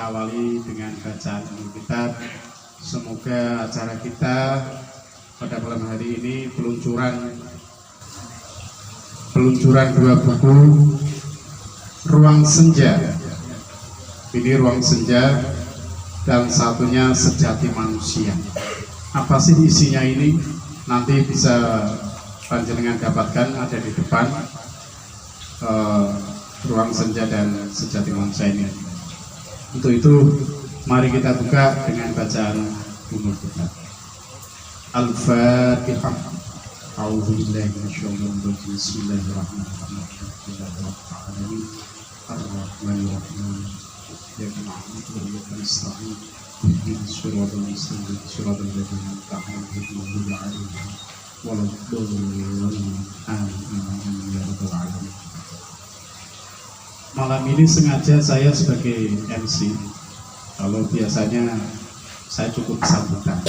kita awali dengan bacaan kitab. Semoga acara kita pada malam hari ini peluncuran dua buku Ruang Senja. Ini Ruang Senja dan satunya Sejati Manusia. Apa sih isinya ini? Nanti bisa panjenengan dapatkan ada di depan Ruang Senja dan Sejati Manusia ini. Untuk itu mari kita buka dengan bacaan umur kita. Al-Fatihah. A'udzubillahi minasyaitonir rajim. Bismillahirrahmanirrahim. Ar-Rahmanir-Rahim. Ya na'budu wa iyyaka nasta'in. Ihdinas siratal mustaqim. Siratal ladzina an'amta 'alaihim. Malam ini sengaja saya sebagai MC. Kalau biasanya saya cukup sambutan.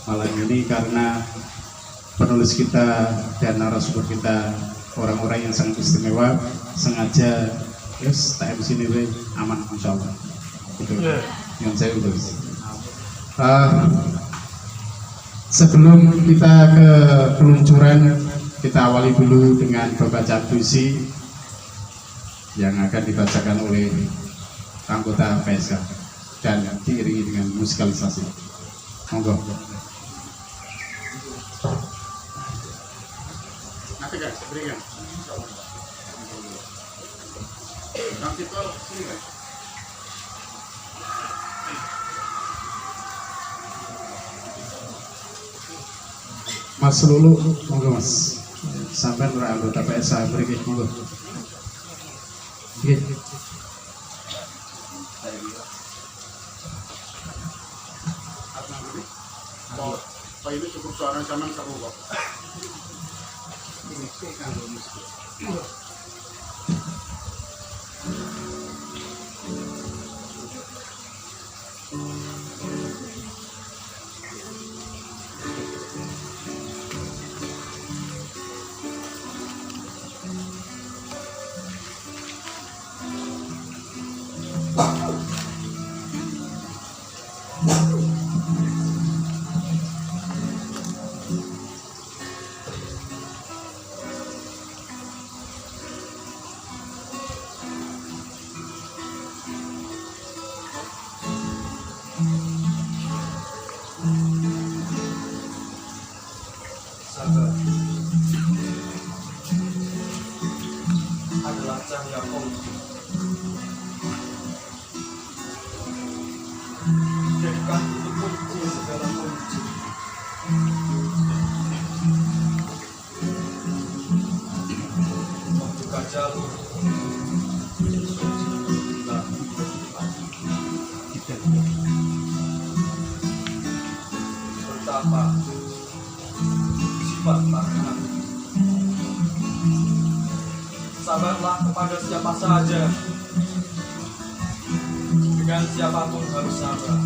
Malam ini karena penulis kita dan narasumber kita orang-orang yang sangat istimewa, sengaja tak MC ini aman insya Allah. Itu yang saya tulis. Sebelum kita ke peluncuran, kita awali dulu dengan pembacaan puisi yang akan dibacakan oleh anggota PSK dan diiringi dengan musikalisasi. Monggo. Nanti guys, berikan. Nanti kok sini guys. Mas Lulu, monggo Mas. Sampai anggota PSK berikan monggo. Gitu. Pak ini cukup suara zaman kamu kok. Ini sih kan adalah cahaya kunci. Jadikan itu kunci segala kunci. Membuka jalur betapa sifat makanan. Sabarlah kepada siapa saja, dengan siapapun harus sabar.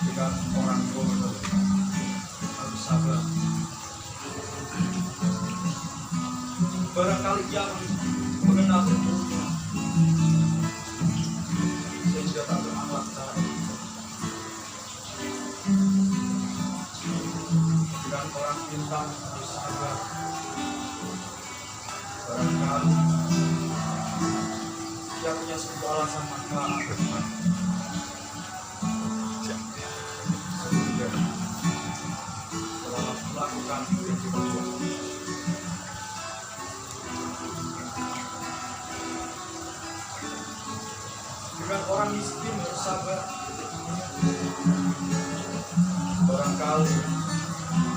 Dengan orang bodoh harus sabar. Barangkali yang mengenal ilmunya sehingga tak berakhlak secara itu. Dengan orang pintar harus sabar. Barangkali dia punya sebuah alasan maka sehingga dalam melakukan yang diperlukan. Dengan orang miskin bersabar. Barangkali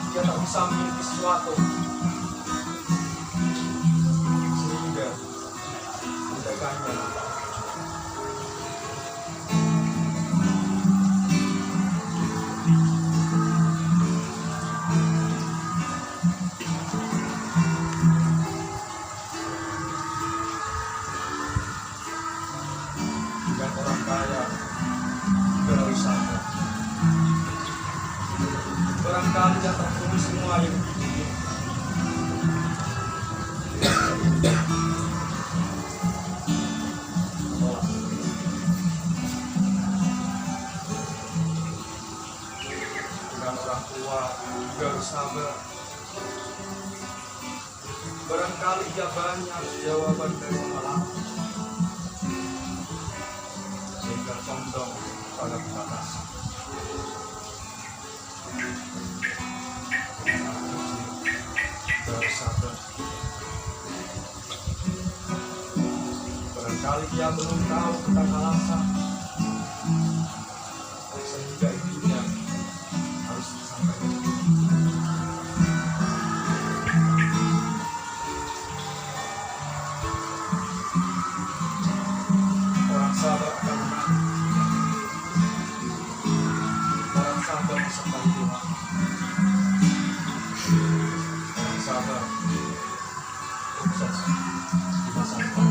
dia tak bisa memiliki sesuatu sehingga menjaganya. barangkali yang tertulis semua yang begini. Dengan orang tua juga harus sabar. Barangkali ia banyak jawaban dari malam, sehingga condong pada kebatasan. Harus sabar. Barangkali ia belum tahu tentang alasan, sehingga ibunya harus disampaikan. Orang sabar akan menang. Orang sabar disertai Tuhan. Orang sabar sukses di masa depan.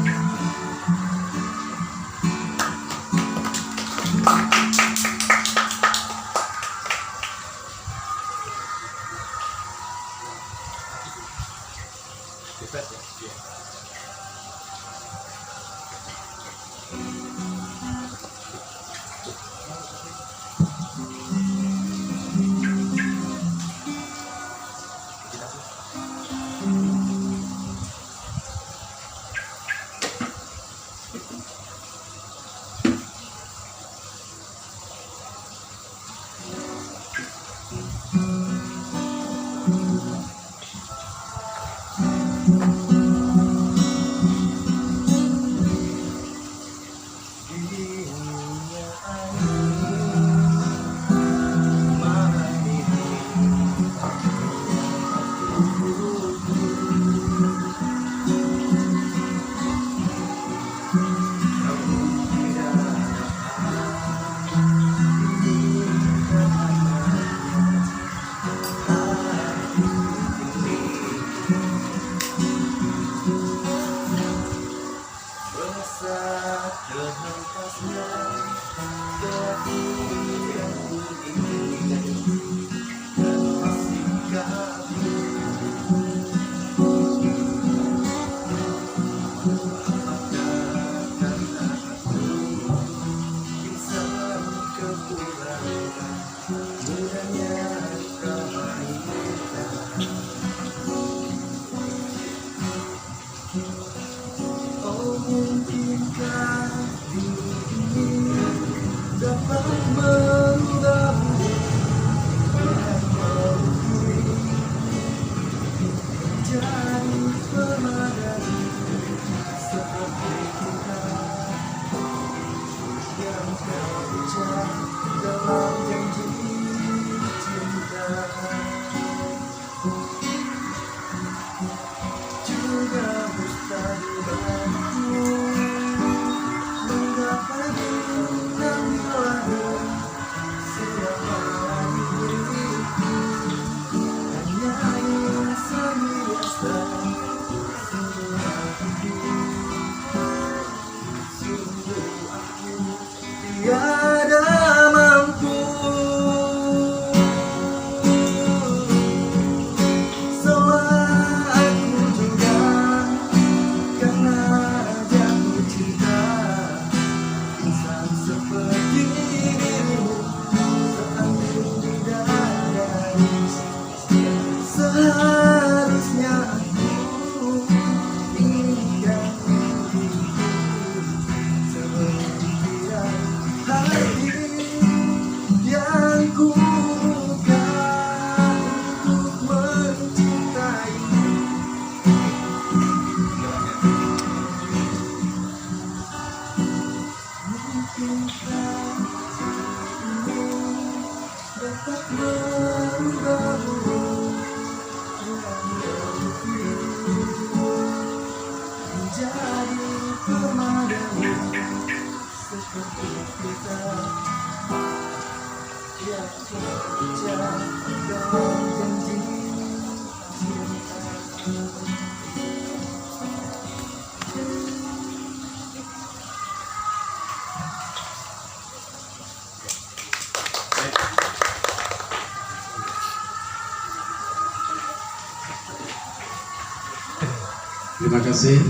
Terima kasih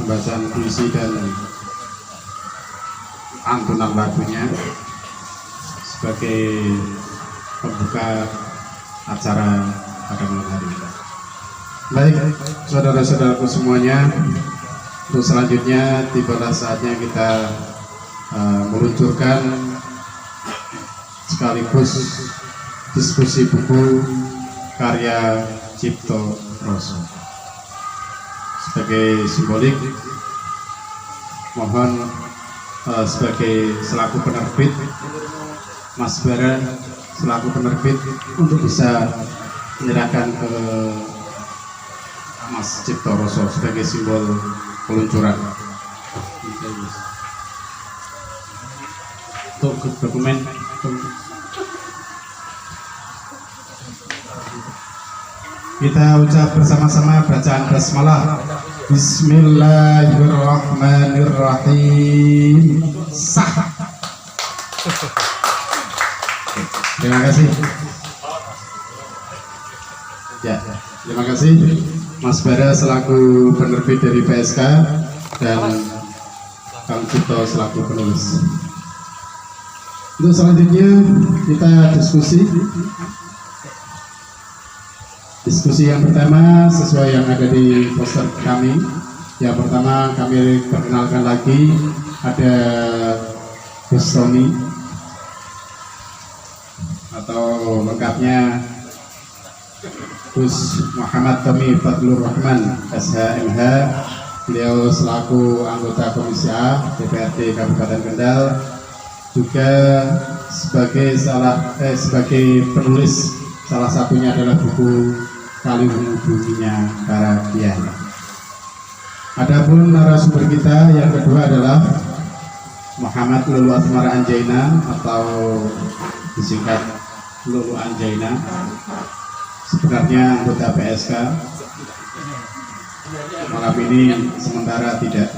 pembacaan puisi dan antunan lagunya sebagai pembuka acara pada malam hari ini. Baik, saudara-saudaraku semuanya, untuk selanjutnya tibalah saatnya kita meluncurkan sekaligus diskusi buku karya Cipto Roso. Sebagai simbolik, mohon sebagai selaku penerbit, Mas Bara selaku penerbit untuk bisa menyerahkan ke Mas Cipto Roso sebagai simbol peluncuran. Untuk dokumen. Kita ucap bersama-sama bacaan basmalah. Bismillahirrahmanirrahim. Sah. Terima kasih. Ya, terima kasih Mas Bara selaku penerbit dari PSK dan Kang Cipto selaku penulis. Untuk selanjutnya kita diskusi. Diskusi yang pertama sesuai yang ada di poster kami. Yang pertama kami perkenalkan lagi ada Gus Tony atau lengkapnya Gus Muhammad Tommy Fadlur Rahman SHMH. Beliau selaku anggota Komisi A DPRD Kabupaten Kendal, juga sebagai sebagai penulis salah satunya adalah buku Kaliwungu Buminya Karagian. Adapun narasumber kita yang kedua adalah Muhammad Lulu Asmara Anjaina atau disingkat Lulu Anjaina, sebenarnya anggota PSK. Malam ini sementara tidak.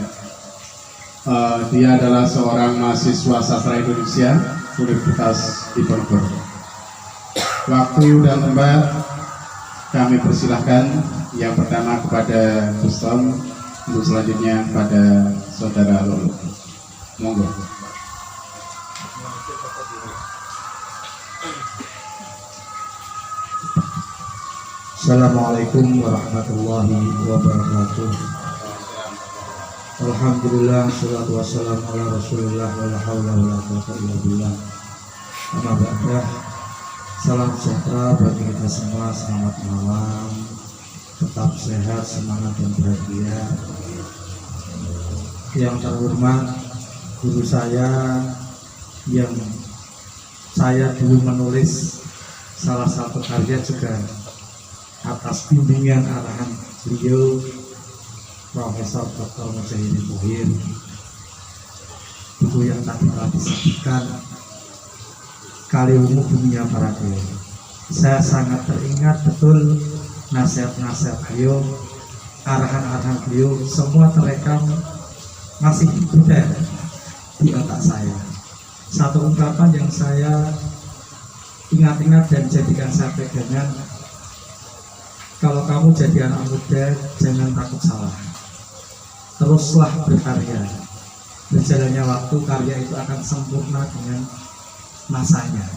Dia adalah seorang mahasiswa sastra Indonesia Universitas Diponegoro. Waktu dan tempat kami persilahkan yang pertama kepada Gus Tom, untuk selanjutnya pada Saudara Lolo. Monggo. Assalamualaikum warahmatullahi wabarakatuh. Alhamdulillah, salatu wassalamu ala Rasulillah wa la haula wa la quwwata illa billah. Amma ba'dah. Salam sejahtera bagi kita semua, selamat malam. Tetap sehat, semangat dan bahagia. Yang terhormat guru saya yang saya dulu menulis salah satu karya juga atas bimbingan arahan beliau, Profesor Dr. Mujahidin Muhyin. Buku yang tadi telah disebutkan, Kaliwungu Buminya Karagian. Saya sangat teringat betul nasihat-nasihat beliau, arahan-arahan beliau, semua terekam masih ada di otak saya. Satu ungkapan yang saya ingat-ingat dan jadikan saya pegangan, kalau kamu jadi anak muda, jangan takut salah. Teruslah berkarya. Berjalannya waktu, karya itu akan sempurna dengan masanya.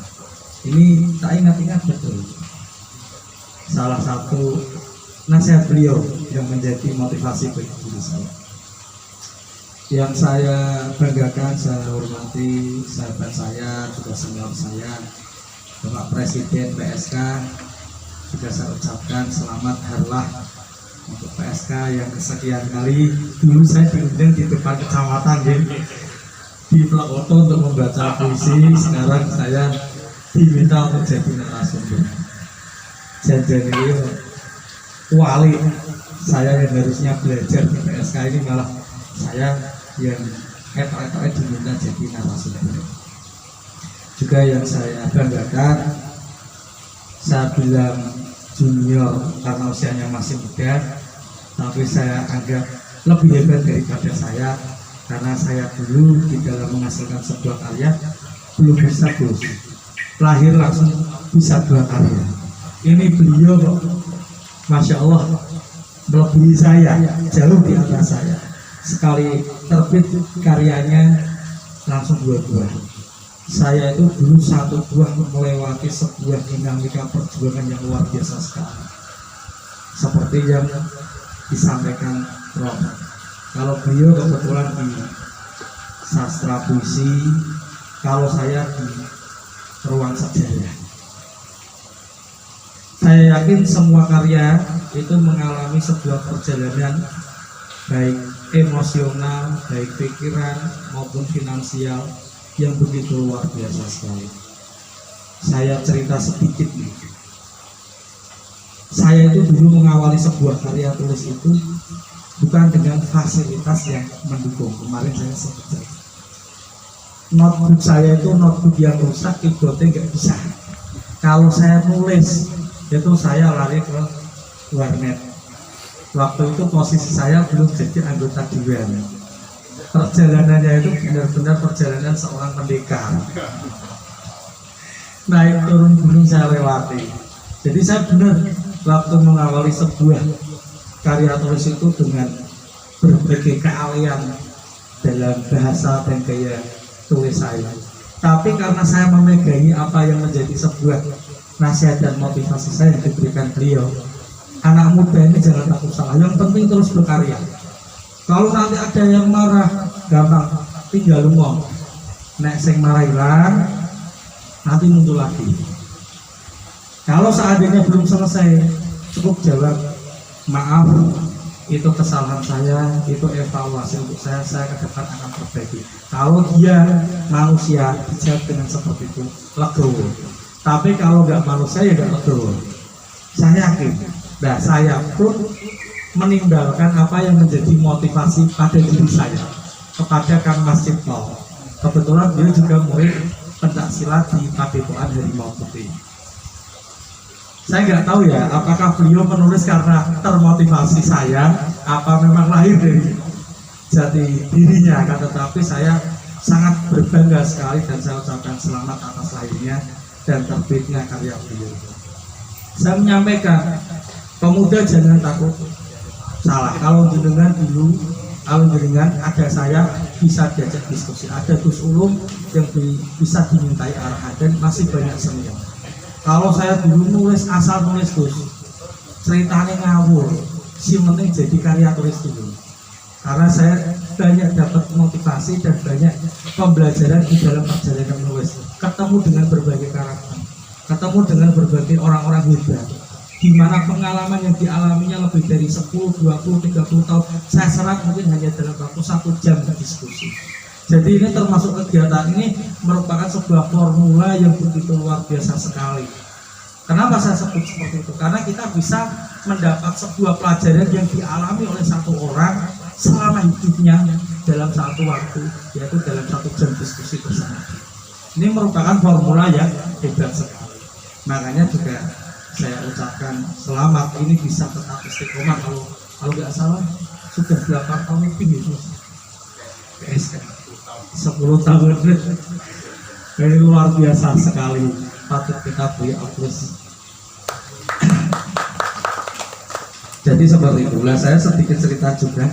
Ini tak ingat-ingat betul. Salah satu nasihat beliau yang menjadi motivasi bagi diri saya. Yang saya banggakan, saya hormati sahabat saya, juga senior saya, Bapak Presiden PSK. Juga saya ucapkan selamat harlah untuk PSK yang kesekian kali. Dulu saya diundang di depan kecamatan di Plekoto untuk membaca puisi. Sekarang saya diminta untuk jadi narasumber. Jadi wali saya yang harusnya belajar di PSK ini, malah saya yang etok-etoknya diminta jadi narasumber. Juga yang saya banggakan, saya bilang junior karena usianya masih muda, tapi saya anggap lebih hebat daripada saya, karena saya dulu di dalam menghasilkan sebuah karya belum bisa Gus, lahir langsung bisa dua karya. Ini beliau kok, Masya Allah, melebihi saya, jauh di atas saya. Sekali terbit karyanya langsung 2 buah. Saya itu dulu 1 buah melewati sebuah dinamika perjuangan yang luar biasa sekali. Seperti yang disampaikan Prof. Kalau beliau kebetulan di sastra puisi, kalau saya di ruang sejarah. Saya yakin semua karya itu mengalami sebuah perjalanan baik emosional, baik pikiran maupun finansial yang begitu luar biasa sekali. Saya cerita sedikit nih. Saya itu dulu mengawali sebuah karya tulis itu bukan dengan fasilitas yang mendukung. Kemarin saya sebut, notebook saya itu notebook yang rusak, keyboardnya nggak bisa. Kalau saya nulis itu saya lari ke warnet. Waktu itu posisi saya belum jadi anggota Dewan. Perjalanannya itu benar-benar perjalanan seorang pendekar. Naik turun gunung saya lewati. Jadi saya benar waktu mengawali sebuah karya tulis itu dengan berbagai keahlian dalam bahasa dan gaya tulis saya. Tapi karena saya memegangi apa yang menjadi sebuah nasihat dan motivasi saya yang diberikan beliau, anak muda ini jangan takut salah, yang penting terus berkarya. Kalau nanti ada yang marah, gampang, tinggal ngomong. Nek sing marah hilang, nanti muncul lagi. Kalau seandainya belum selesai, cukup jawab, maaf, itu kesalahan saya, itu evaluasi untuk saya ke depan akan perbaiki. Kalau dia manusia, dijawab dengan seperti itu, legowo. Tapi kalau nggak manusia, ya nggak legowo. Saya yakin, nah saya pun meninggalkan apa yang menjadi motivasi pada diri saya kepada Kang Mas Cipto. Kebetulan beliau juga murid pencaksilat di Padepokan Harimau Putih. Saya nggak tahu ya, apakah beliau menulis karena termotivasi saya, apa memang lahir dari jati dirinya. Kan, tetapi saya sangat berbangga sekali dan saya ucapkan selamat atas lahirnya dan terbitnya karya beliau. Saya menyampaikan, pemuda jangan takut salah. Kalau jenengan dulu, kalau jenengan ada saya bisa diajak diskusi, ada Gus Ulum yang bisa dimintai arahan dan masih banyak senior. Kalau saya dulu nulis asal nulis Gus, ceritanya ngawur, si penting jadi karya tulis dulu. Karena saya banyak dapat motivasi dan banyak pembelajaran di dalam perjalanan menulis, ketemu dengan berbagai karakter, ketemu dengan berbagai orang-orang hebat, di mana pengalaman yang dialaminya lebih dari 10, 20, 30 tahun saya serap mungkin hanya dalam waktu 1 jam diskusi. Jadi ini termasuk kegiatan ini merupakan sebuah formula yang begitu luar biasa sekali. Kenapa saya sebut seperti itu? Karena kita bisa mendapat sebuah pelajaran yang dialami oleh satu orang selama hidupnya dalam satu waktu, yaitu dalam 1 jam diskusi bersama. Ini merupakan formula yang hebat sekali. Makanya juga saya ucapkan selamat, ini bisa tetap istiqomah. Kalau nggak salah sudah 8 tahun lebih itu. PSK 10 tahun. Ini luar biasa sekali, patut kita beri apresiasi. Jadi seperti itulah, saya sedikit cerita juga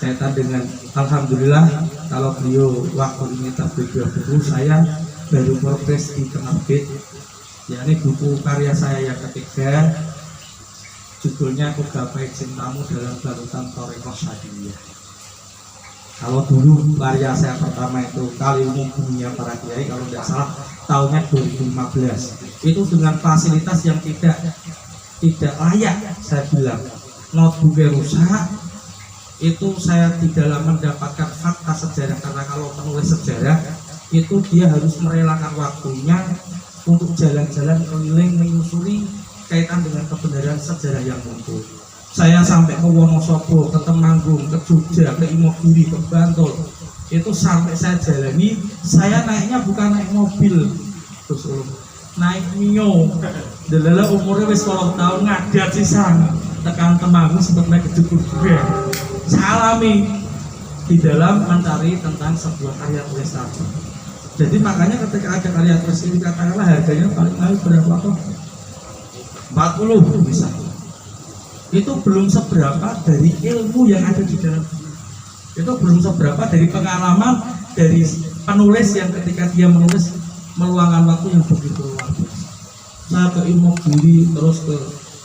kaitan dengan alhamdulillah kalau beliau waktu ini terbit 2 buku, saya baru progres di penerbit, yakni buku karya saya yang ketiga, judulnya Aku Gapai Cintamu dalam Balutan Thoreko Syadiyah. Kalau dulu karya saya pertama itu Kali Umum Dunia Para Kiai, kalau tidak salah tahunnya 2015, itu dengan fasilitas yang tidak layak. Saya bilang notebooknya rusak, itu saya di dalam mendapatkan fakta sejarah, karena kalau penulis sejarah itu dia harus merelakan waktunya untuk jalan-jalan keliling menyusuri kaitan dengan kebenaran sejarah yang muncul. Saya sampai ke Wonosobo, ke Temanggung, ke Jogja, ke Imogiri, ke Bantul. Itu sampai saya jalani, saya naiknya bukan naik mobil, terus naik Mio. Delala umurnya wis 10 tahun ngadat sisan, tekan Temanggung sempat naik ke Jukur juga. Salami di dalam mencari tentang sebuah karya tulis tadi. Jadi makanya ketika ada karya tulis ini katakanlah harganya paling mahal berapa kok? 40 misalnya. itu belum seberapa dari ilmu yang ada di dalam. Itu belum seberapa dari pengalaman dari penulis yang ketika dia menulis meluangkan waktu yang begitu luar biasa. Saya ke Imogiri terus ke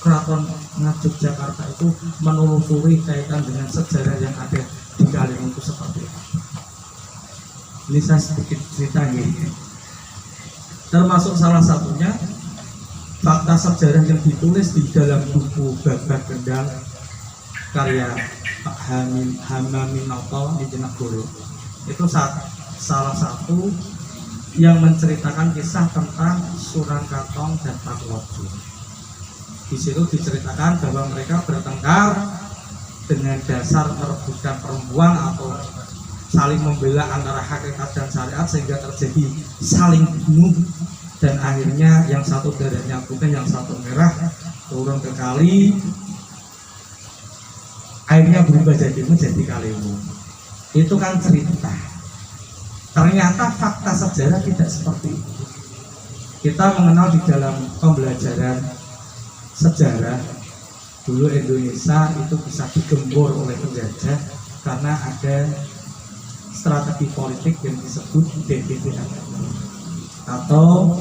Keraton Yogyakarta itu menelusuri kaitan dengan sejarah yang ada di Kalimun itu seperti apa. Ini saya sedikit cerita ini. Termasuk salah satunya fakta sejarah yang ditulis di dalam buku Babak Kendal karya Pak Hamaminoto di Jenegoro. Itu salah satu yang menceritakan kisah tentang Sunan Katong dan Pakuwojo. Di situ diceritakan bahwa mereka bertengkar dengan dasar merebutkan perempuan atau saling membela antara hakikat dan syariat sehingga terjadi saling bunuh dan akhirnya yang satu darahnya putih yang satu merah turun ke kali, akhirnya berubah menjadi Kalimun. Itu kan cerita. Ternyata fakta sejarah tidak seperti itu. Kita mengenal di dalam pembelajaran sejarah dulu Indonesia itu bisa digembor oleh penjajah karena ada strategi politik yang disebut DPPA atau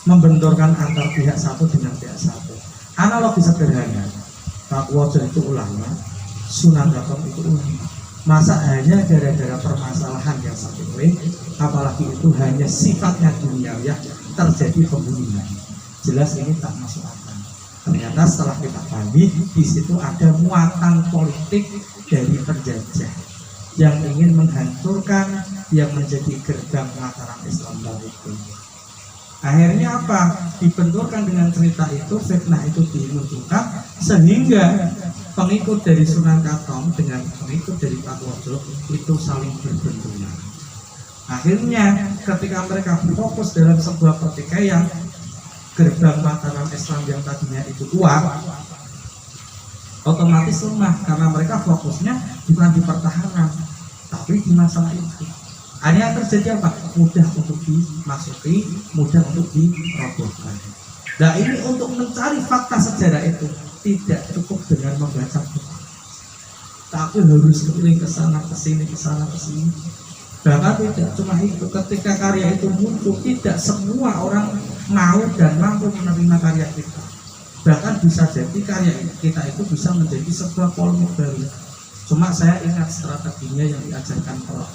membenturkan antar pihak satu dengan pihak satu. Analogi sederhana, Pakuwojo itu ulama, Sunan Katong itu ulama. Masa hanya gara-gara permasalahan yang sepele, apalagi itu hanya sifatnya duniawi, terjadi pembunuhan. Jelas ini tak masuk akal. Ternyata setelah kita pahami, di situ ada muatan politik dari penjajah yang ingin menghancurkan yang menjadi gerbang Mataram Islam baru itu. Akhirnya apa? Dibenturkan dengan cerita itu, fitnah itu dimunculkan sehingga pengikut dari Sunan Katong dengan pengikut dari Pakuwojo itu saling berbenturan. Akhirnya ketika mereka fokus dalam sebuah pertikaian, gerbang Mataram Islam yang tadinya itu kuat otomatis lemah karena mereka fokusnya bukan di pertahanan tapi di masalah itu. Akhirnya terjadi apa? Mudah untuk dimasuki, mudah untuk dirobohkan. Nah ini untuk mencari fakta sejarah itu tidak cukup dengan membaca buku, tapi harus keliling ke sana ke sini ke sana ke sini. Bahkan tidak cuma itu, ketika karya itu muncul tidak semua orang mau dan mampu menerima karya kita. Bahkan bisa jadi karya kita itu bisa menjadi sebuah polemik baru. Cuma saya ingat strateginya yang diajarkan Prof.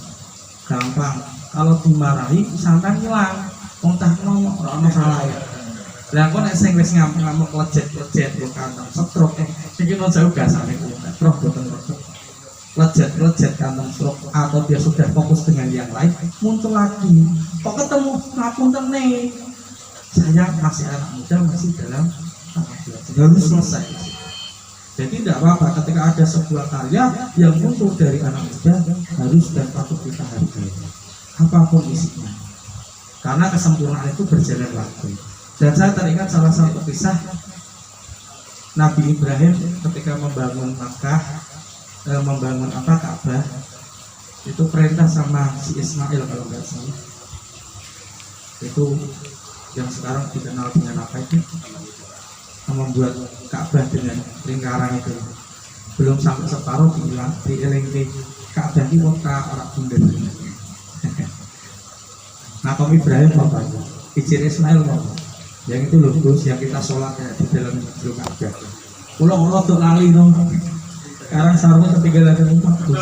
Gampang, kalau dimarahi santan hilang, entah ngomong orang salah ya. Lah kok nek sing wis ngamuk lejet-lejet yo kantong stroke iki no jauh gasane kuwi. Prof boten lejet kantong stroke atau dia sudah fokus dengan yang lain muncul lagi. Kok ketemu ngapunten nih. Saya masih anak muda masih dalam tahap belajar. Harus selesai. Jadi tidak apa-apa ketika ada sebuah karya yang muncul dari anak muda harus dan patut kita hargai. Apapun isinya. Karena kesempurnaan itu berjalan waktu. Dan saya teringat salah satu kisah Nabi Ibrahim ketika membangun Makkah, membangun Ka'bah, itu perintah sama si Ismail kalau nggak salah. Itu yang sekarang dikenal dengan apa itu? Membuat Ka'bah dengan lingkaran itu. Belum sampai separuh diiling Ka'bah ini kota orang bunda. Nah, Nabi Ibrahim apa? Ijir Ismail apa? Yang itu loh Gus, yang kita sholat ya, di dalam gedung Ka'bah. Pulang untuk lali dong. Sekarang sarungnya ketinggalan di rumah Gus.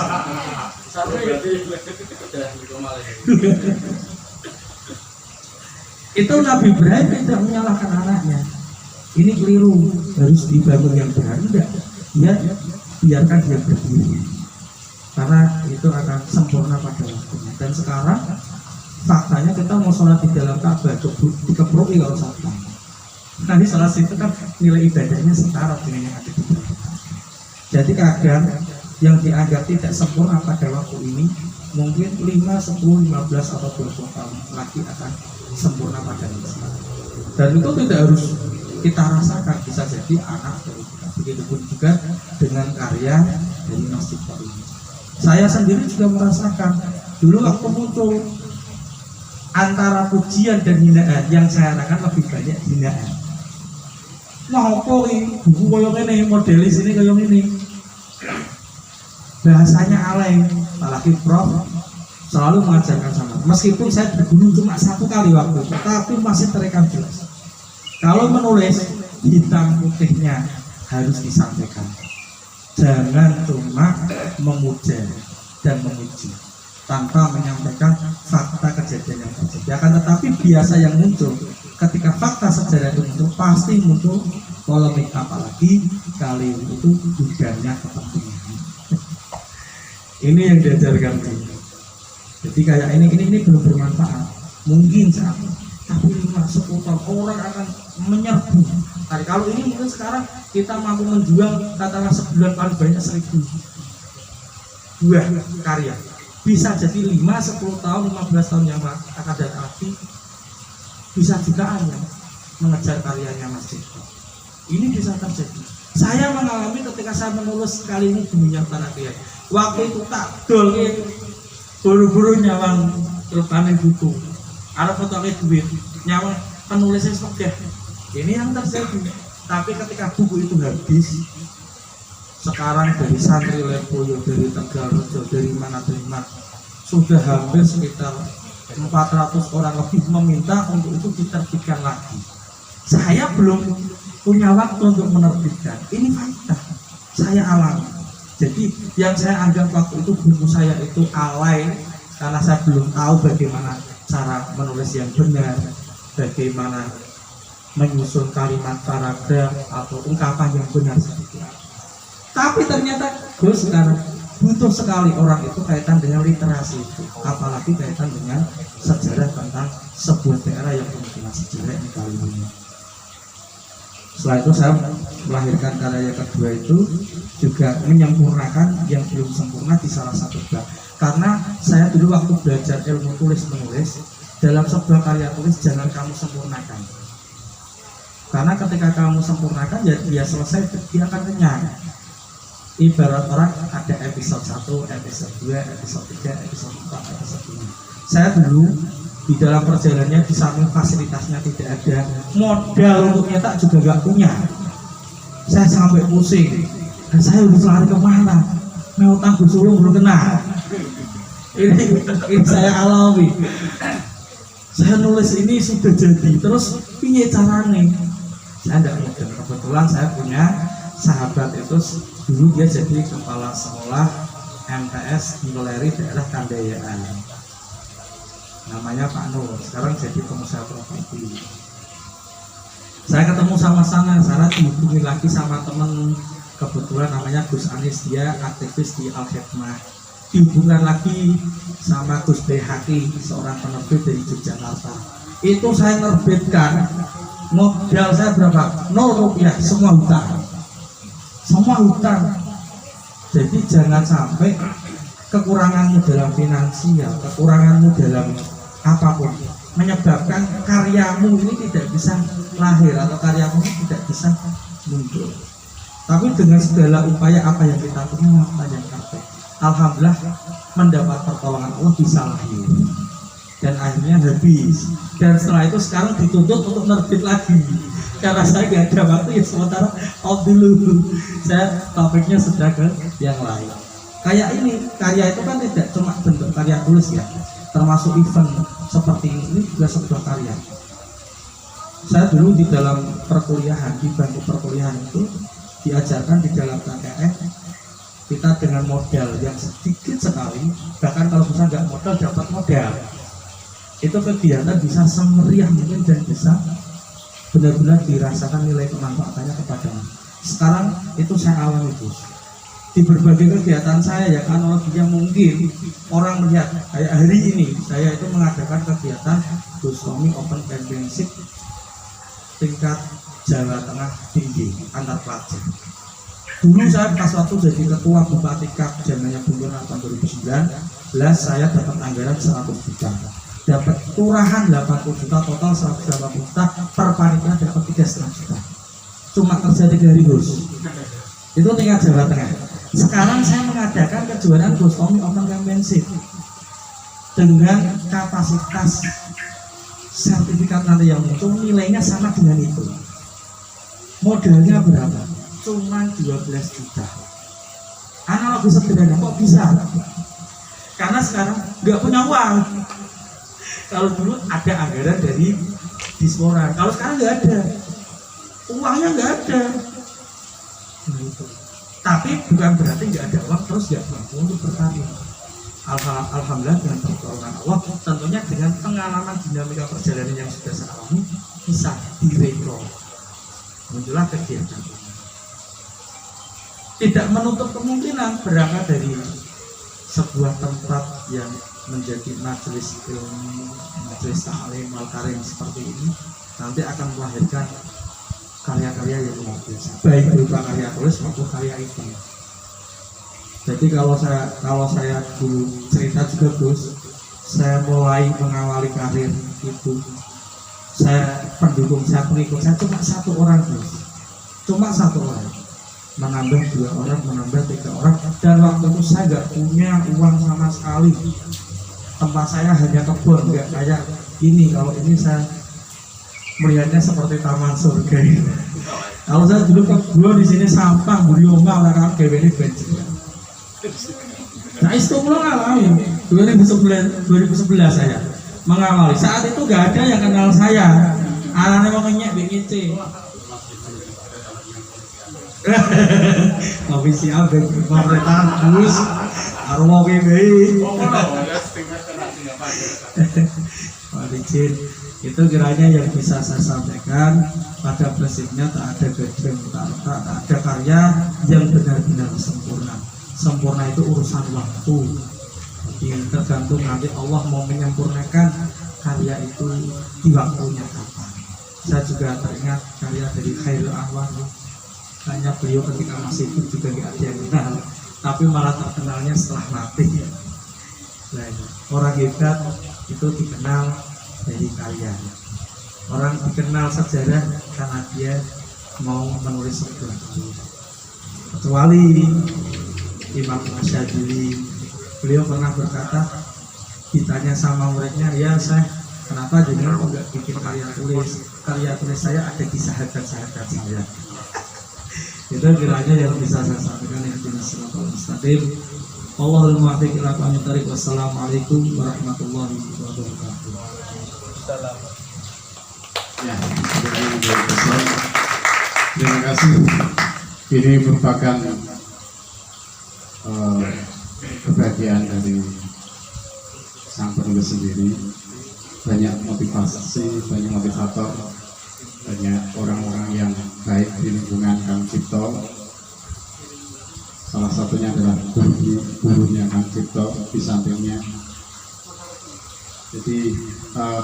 Itu Nabi Ibrahim tidak menyalahkan anaknya. Ini keliru, harus dibangun yang benar. Enggak, dia biarkan dia berdiri. Karena itu akan sempurna pada waktunya. Dan sekarang faktanya kita mau sholat di dalam Ka'bah dikeproki kalau satu. Nanti sholat itu kan nilai ibadahnya setara dengan yang ada di dalam. Jadi kadang yang dianggap tidak sempurna pada waktu ini mungkin 5, 10, 15 atau 20 tahun lagi akan sempurna pada masa. Dan itu tidak harus kita rasakan, bisa jadi anak dari kita. Begitupun juga dengan karya dari Masjid ini. Saya sendiri juga merasakan dulu waktu muncul antara pujian dan hinaan, yang saya rasakan lebih banyak hinaan. ngopo iki buku koyo ngene modelis ini koyo ngene. Bahasanya alay, apalagi Prof selalu mengajarkan sama. Meskipun saya berguru cuma 1 kali waktu itu, tapi masih terekam jelas. Kalau menulis hitam putihnya harus disampaikan. Jangan cuma memuja dan memuji tanpa menyampaikan fakta kejadian yang terjadi. Akan tetapi biasa yang muncul ketika fakta sejarah itu muncul, pasti muncul polemik, apalagi kali itu banyak kepentingan. Ini yang diajarkan kita. Jadi kayak ini belum bermanfaat. Mungkin saat tapi 5-10 tahun orang akan menyerbu. Nah, kalau ini mungkin sekarang kita mampu menjual katakanlah sebulan paling banyak 1000 buah karya. Bisa jadi 5-10 tahun, 15 tahun yang akan datang lagi bisa jutaan yang mengejar karyanya Mas Jeko. Ini bisa terjadi. Saya mengalami ketika saya menulis kali ini di minyak tanah kiai. Waktu itu tak dol buru-buru nyawang rupane buku. Ada fotonya duit, nyawang penulisnya sepeda. Ini yang terjadi. Tapi ketika buku itu habis, sekarang dari Santri Lerboyo, dari Tegalrejo, dari mana sudah hampir sekitar 400 orang lebih meminta untuk itu diterbitkan lagi. Saya belum punya waktu untuk menerbitkan. Ini fakta saya alami. Jadi yang saya anggap waktu itu buku saya itu alay karena saya belum tahu bagaimana cara menulis yang benar, bagaimana menyusun kalimat paragraf atau ungkapan yang benar seperti itu. Tapi ternyata Gus sekarang butuh sekali orang itu kaitan dengan literasi itu, apalagi kaitan dengan sejarah tentang sebuah daerah yang punya sejarah ini kali ini. Setelah itu saya melahirkan karya kedua itu juga menyempurnakan yang belum sempurna di salah satu bab. Karena saya dulu waktu belajar ilmu tulis menulis, dalam sebuah karya tulis jangan kamu sempurnakan. Karena ketika kamu sempurnakan ya dia selesai, dia akan kenyang. Ibarat orang ada episode 1, episode 2, episode 3, episode 4, episode 5. Saya dulu di dalam perjalanannya di samping fasilitasnya tidak ada, modal untuk nyetak juga nggak punya. Saya sampai pusing dan saya harus lari kemana? Mau tangguh sulung belum kena. Ini saya alami. Saya nulis ini sudah jadi, terus piye carane? Saya tidak mudah. Kebetulan saya punya sahabat itu dulu dia jadi kepala sekolah MTS di Weleri daerah Kandayaan. Namanya Pak Nur, sekarang jadi pengusaha properti. Saya ketemu sama sana dihubungi lagi sama teman kebetulan namanya Gus Anis, dia aktivis di Al-Hikmah. Dihubungkan lagi sama Gus Behaki, seorang penerbit dari Yogyakarta. Itu saya nerbitkan, modal saya berapa? 0 rupiah, semua hutang. Jadi jangan sampai kekuranganmu dalam finansial, kekuranganmu dalam apapun menyebabkan karyamu ini tidak bisa lahir atau karyamu ini tidak bisa muncul. Tapi dengan segala upaya apa yang kita punya, apa yang kita alhamdulillah mendapat pertolongan Allah bisa lahir dan akhirnya habis. Dan setelah itu sekarang dituntut untuk nerbit lagi karena saya gak ada waktu ya, sementara off dulu saya topiknya sudah ke yang lain. Kayak ini, karya itu kan tidak cuma bentuk karya tulis ya, termasuk event seperti ini juga sebuah karya. Saya dulu di dalam perkuliahan, di bangku perkuliahan itu diajarkan di dalam KKN kita dengan modal yang sedikit sekali, bahkan kalau bisa nggak modal dapat modal, itu kegiatan bisa semeriah mungkin dan bisa benar-benar dirasakan nilai kemanfaatannya kepada. Sekarang itu saya alami Gus. Di berbagai kegiatan saya ya analoginya mungkin orang melihat kayak hari ini saya itu mengadakan kegiatan Gus Tommy Open Championship tingkat Jawa Tengah tinggi antar pelajar. Dulu saya pas waktu jadi ketua Bupati Kap zamannya Bung Karno tahun 2019 saya dapat anggaran 100 juta, dapat turahan 80 juta, total 180 juta, per panitia dapat 3,5 juta. Cuma kerja 3 hari Gus. Itu tingkat Jawa Tengah. Sekarang saya mengadakan kejuaraan Gus Tommy Open Championship dengan kapasitas sertifikat nanti yang muncul nilainya sama dengan itu. Modalnya berapa? Cuma 12 juta. Anak lebih sederhana, kok bisa? Karena sekarang nggak punya uang. Kalau dulu ada anggaran dari Dispora, kalau sekarang nggak ada, uangnya nggak ada. Gitu. Tapi bukan berarti nggak ada uang terus nggak mampu untuk berkarya. Alhamdulillah dengan pertolongan Allah, tentunya dengan pengalaman dinamika perjalanan yang sudah saya alami, bisa direkod. Muncullah kegiatan ini. Tidak menutup kemungkinan berangkat dari sebuah tempat yang menjadi majelis ilmu, majelis ta'lim al-karim seperti ini, nanti akan melahirkan karya-karya yang luar biasa, baik berupa karya tulis maupun karya itu. Jadi kalau saya dulu cerita juga Gus, saya mulai mengawali karir itu, saya pendukung, saya pengikut, saya cuma satu orang Gus, cuma satu orang, menambah 2 orang, menambah 3 orang, dan waktu itu saya nggak punya uang sama sekali. Tempat saya hanya kebun, nggak kayak ini. Kalau ini saya melihatnya seperti taman surga. Kalau saya dulu kebun di sini sampah, beli omah, lah kan ini bensin. Nah itu mulai ngalamin 2011 saya mengawali. Saat itu nggak ada yang kenal saya. Anaknya mau ngenyek BGC. Ngopi siap dengan pemerintahan Gus arwah PBI. Pak izin, itu kiranya yang bisa saya sampaikan. Pada prinsipnya tak ada gedeng, tak ada karya yang benar-benar sempurna. Sempurna itu urusan waktu. Jadi tergantung nanti Allah mau menyempurnakan karya itu di waktunya kapan. Saya juga teringat karya dari Khairul Anwar. Hanya beliau ketika masih hidup juga nggak ada yang kenal, tapi malah terkenalnya setelah mati. Nah, orang hebat itu dikenal dari karya. Orang dikenal sejarah karena dia mau menulis sesuatu. Kecuali Imam Asyadili, beliau pernah berkata, ditanya sama muridnya, ya saya kenapa jenengan kok nggak bikin karya tulis? Karya tulis saya ada di sahabat-sahabat saya. Itu kiranya yang bisa saya sampaikan yang jelas siratal mustaqim. Allahul muwaffiq ila aqwamit thariq. Wassalamualaikum warahmatullahi wabarakatuh. Ya, terima kasih. Ini merupakan kebahagiaan dari sang penulis sendiri. Banyak motivasi, banyak motivator, banyak orang-orang yang baik di lingkungan Kang Cipto. Salah satunya adalah gurunya Kang Cipto di sampingnya. Jadi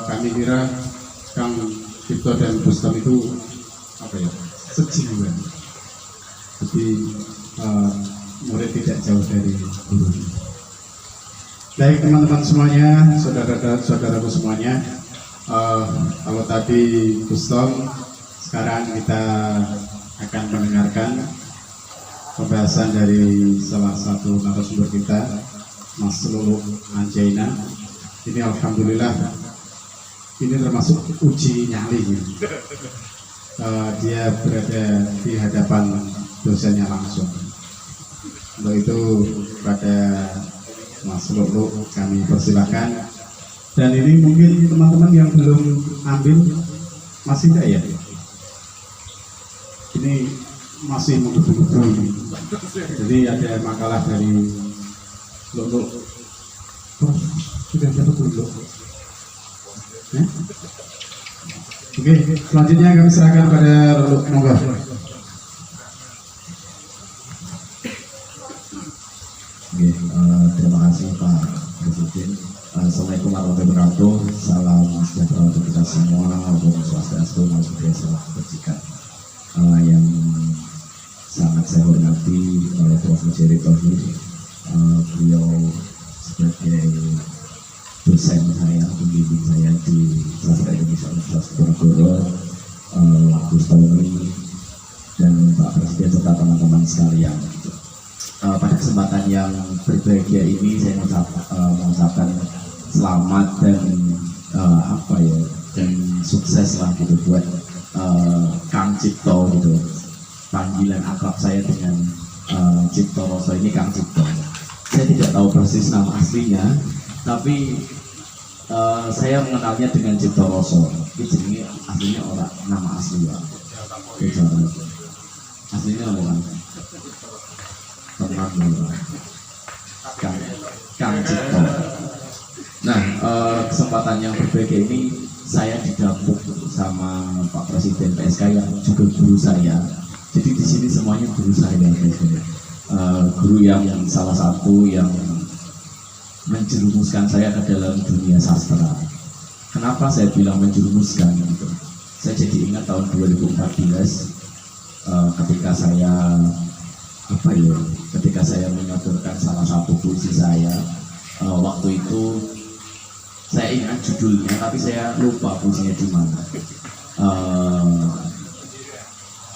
kami kira Kang Cipto dan Bustam itu sejiwa. Jadi murid tidak jauh dari guru. Baik teman-teman semuanya, saudara-saudaraku semuanya. Kalau tadi Bustom, sekarang kita akan mendengarkan pembahasan dari salah satu narasumber kita, Mas Lulu Anjaina. Ini alhamdulillah, ini termasuk uji nyali. Dia berada di hadapan dosennya langsung. Untuk itu pada Mas Lulu kami persilakan. Dan ini mungkin teman-teman yang belum ambil masih tidak ya? Ini masih menggebu-gebu. Jadi ada makalah dari Lulu. Oh, sudah dapat dulu. Oke, selanjutnya kami serahkan pada Lulu. Monggo. Terima kasih Pak Presiden. Assalamualaikum warahmatullahi wabarakatuh. Salam sejahtera untuk kita semua. Om Swastiastu, Namo Buddhaya, Salam Kebajikan. Yang sangat saya hormati Prof. Jerry Tauhid. Beliau sebagai dosen saya, pembimbing saya di Sastra Indonesia Universitas Diponegoro, Gus Tommy, dan Pak Presiden serta teman-teman sekalian. Pada kesempatan yang berbahagia ini saya mengucapkan selamat dan dan sukses lah gitu buat Kang Cipto gitu. Panggilan akrab saya dengan Cipto Roso ini Kang Cipto. Saya tidak tahu persis nama aslinya, tapi saya mengenalnya dengan Cipto Roso. Ini jenenge aslinya orang nama asli ya. Aslinya orang teman Kang Cipto. Nah, kesempatan yang berbeda ini saya didapuk sama Pak Presiden PSK yang juga guru saya. Jadi di sini semuanya guru saya, guru yang salah satu yang menjerumuskan saya ke dalam dunia sastra. Kenapa saya bilang menjerumuskan gitu? Saya jadi ingat tahun 2014 ketika saya menyodorkan salah satu puisi saya. Waktu itu saya ingat judulnya, tapi saya lupa puisinya di mana.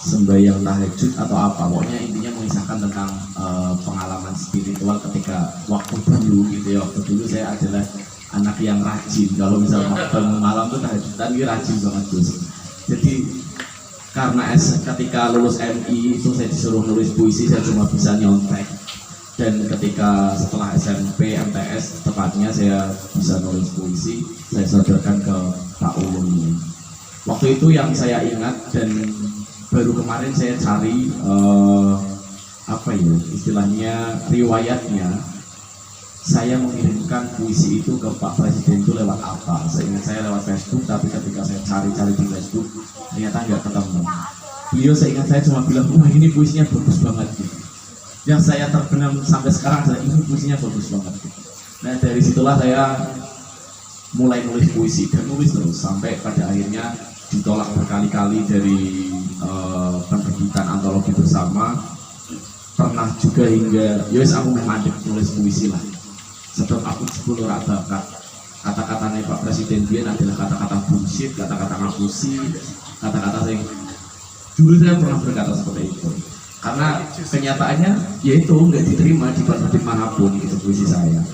Sembahyang tahajud atau apa, pokoknya intinya mengisahkan tentang pengalaman spiritual ketika waktu dulu gitu ya. Waktu dulu saya adalah anak yang rajin, kalau misalnya bangun malam tuh tahajudan ini rajin banget Gus. Jadi karena ketika lulus MI itu saya disuruh nulis puisi, saya cuma bisa nyontek. Dan ketika setelah SMP MTS tepatnya saya bisa nulis puisi, saya sodorkan ke Pak Ulung ini. Waktu itu yang saya ingat, dan baru kemarin saya cari istilahnya riwayatnya, saya mengirimkan puisi itu ke Pak Presiden itu lewat apa? Saya ingat saya lewat Facebook, tapi ketika saya cari-cari di Facebook ternyata nggak ketemu. Beliau, saya ingat saya cuma bilang, wah ini puisinya bagus banget gitu. Yang saya terbenam sampai sekarang adalah ini puisinya bagus banget gitu. Nah dari situlah saya mulai nulis puisi dan nulis terus sampai pada akhirnya ditolak berkali-kali dari penerbitan antologi bersama. Pernah juga hingga yowes aku mandek nulis puisi lah, sebab aku jebul ora bakat. Kata-katanya Pak Presiden dia adalah kata-kata bullshit, kata-kata ngapusi, kata-kata yang dulu saya pernah berkata seperti itu. Karena kenyataannya yaitu nggak diterima di penerbit manapun gitu puisi saya.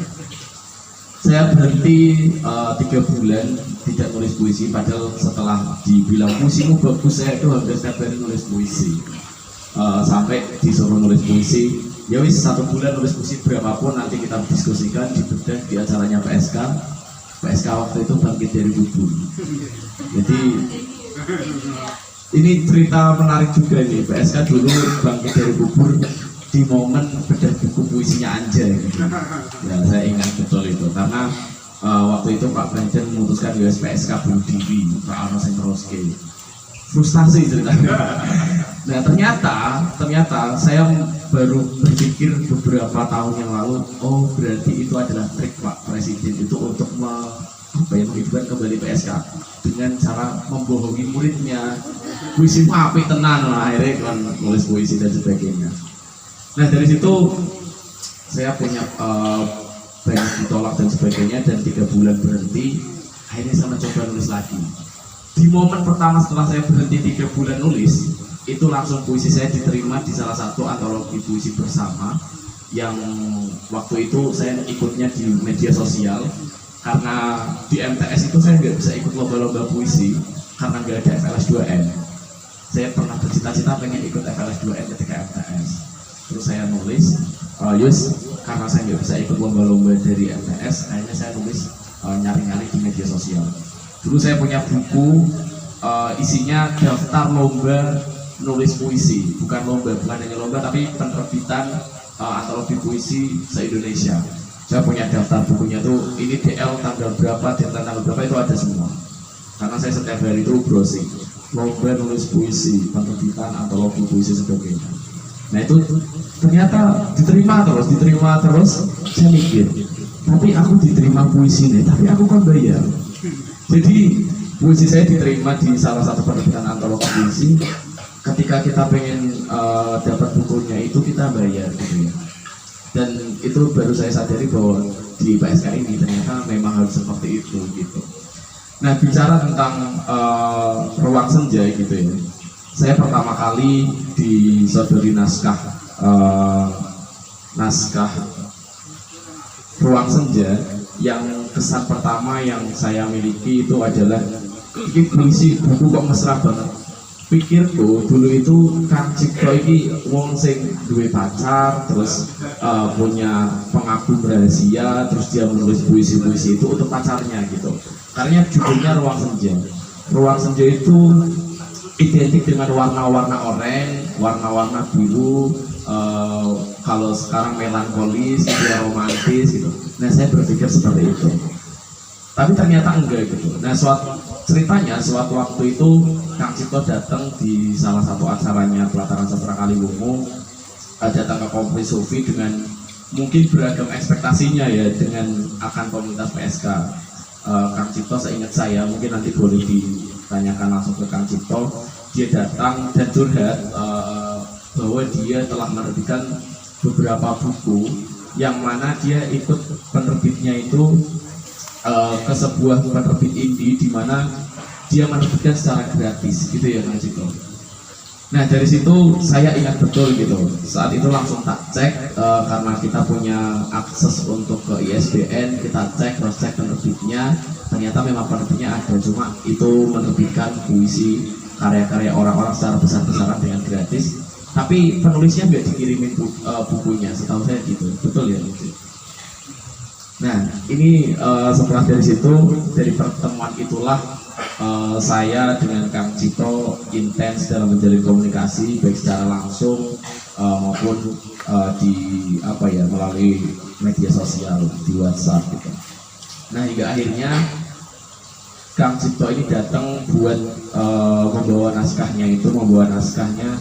Saya berhenti 3 bulan tidak nulis puisi, padahal setelah dibilang puisimu bagus, saya itu hampir setiap hari nulis puisi. Sampai disuruh nulis puisi, ya wis 1 bulan nulis puisi berapapun nanti kita diskusikan di bedah di acaranya PSK. PSK waktu itu bangkit dari kubur. Jadi ini cerita menarik juga nih, PSK dulu bangkit dari kubur di momen bedah buku puisinya Anjay gitu. Ya saya ingat betul itu karena waktu itu Pak Presiden memutuskan PSK bunuh diri, Pak Arno Sentroske. Frustasi ceritanya. Nah ternyata saya baru berpikir beberapa tahun yang lalu, oh berarti itu adalah trik Pak Presiden itu untuk menghidupkan kembali PSK dengan cara membohongi muridnya. Puisi apik tenan lah, akhirnya kan nulis puisi dan sebagainya. Nah dari situ saya punya banyak ditolak dan sebagainya, dan 3 bulan berhenti. Akhirnya saya mencoba nulis lagi. Di momen pertama setelah saya berhenti 3 bulan nulis, itu langsung puisi saya diterima di salah satu antologi puisi bersama yang waktu itu saya ikutnya di media sosial. Karena di MTS itu saya nggak bisa ikut lomba-lomba puisi karena nggak ada FLS 2N. Saya pernah bercita-cita pengen ikut FLS 2N ketika MTS. Terus saya nulis, karena saya nggak bisa ikut lomba-lomba dari MTS, akhirnya saya nulis nyari-nyari di media sosial. Dulu saya punya buku isinya daftar lomba nulis puisi, bukan hanya lomba, tapi penerbitan antologi puisi se-Indonesia. Saya punya daftar bukunya tuh, ini DL tanggal berapa, deadline tanggal berapa, itu ada semua. Karena saya setiap hari itu browsing lomba nulis puisi, penerbitan antologi puisi sebagainya. Nah itu ternyata diterima terus. Saya mikir, tapi aku diterima puisi nih, tapi aku kan bayar. Jadi puisi saya diterima di salah satu penerbitan antologi puisi. Ketika kita pengen dapat bukunya itu kita bayar gitu ya. Dan itu baru saya sadari bahwa di PSK ini ternyata memang harus seperti itu gitu. Nah bicara tentang ruang senja gitu ya, saya pertama kali disodori naskah ruang senja. Yang kesan pertama yang saya miliki itu adalah ini puisi buku kok mesra banget. pikirku dulu itu Kang Cipto ini wong sing duwe pacar, terus punya pengagum rahasia, terus dia menulis puisi-puisi itu untuk pacarnya gitu. Karena judulnya Ruang Senja. Ruang Senja itu identik dengan warna-warna oranye, warna-warna biru, kalau sekarang melankolis, dia romantis gitu. Nah saya berpikir seperti itu. Tapi ternyata enggak gitu. Nah ceritanya suatu waktu itu Kang Cipto datang di salah satu acaranya Pelataran Sastra Kaliwungu, datang ke Komplit Sufi dengan mungkin beragam ekspektasinya ya dengan akan komunitas PSK. Kang Cipto seingat saya, mungkin nanti boleh ditanyakan langsung ke Kang Cipto, dia datang dan curhat bahwa dia telah menerbitkan beberapa buku yang mana dia ikut penerbitnya itu ke sebuah penerbit indie di mana dia menerbitkan secara gratis gitu ya Kang Cipto. Nah dari situ saya ingat betul gitu, saat itu langsung tak cek karena kita punya akses untuk ke ISBN, kita cek, cross cek penerbitnya, ternyata memang penerbitnya ada, cuma itu menerbitkan puisi karya-karya orang-orang secara besar-besaran dengan gratis, tapi penulisnya nggak dikirimin bukunya, setahu saya gitu, betul ya gitu. Nah ini setelah dari situ, dari pertemuan itulah saya dengan Kang Cipto intens dalam menjalin komunikasi baik secara langsung maupun di melalui media sosial di WhatsApp gitu. Nah hingga akhirnya Kang Cipto ini datang buat membawa naskahnya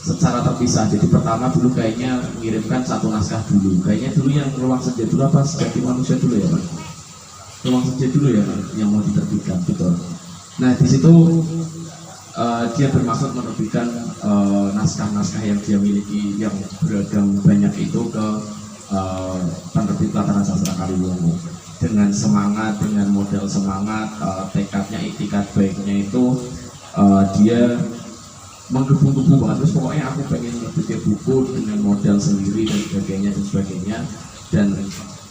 secara terpisah. Jadi pertama dulu kayaknya mengirimkan satu naskah dulu. Kayaknya dulu yang Ruang Senja dulu apa Sejati Manusia dulu ya Pak? Ruang Senja dulu ya Pak, yang mau diterbitkan, betul. Nah di situ dia bermaksud menerbitkan naskah-naskah yang dia miliki yang beragam banyak itu ke penerbit Pelataran Sastra Kaliwungu dengan semangat, dengan modal semangat, tekadnya, itikat baiknya itu dia menggebu-gebu banget. Terus pokoknya aku pengen bikin buku dengan modal sendiri dan sebagainya dan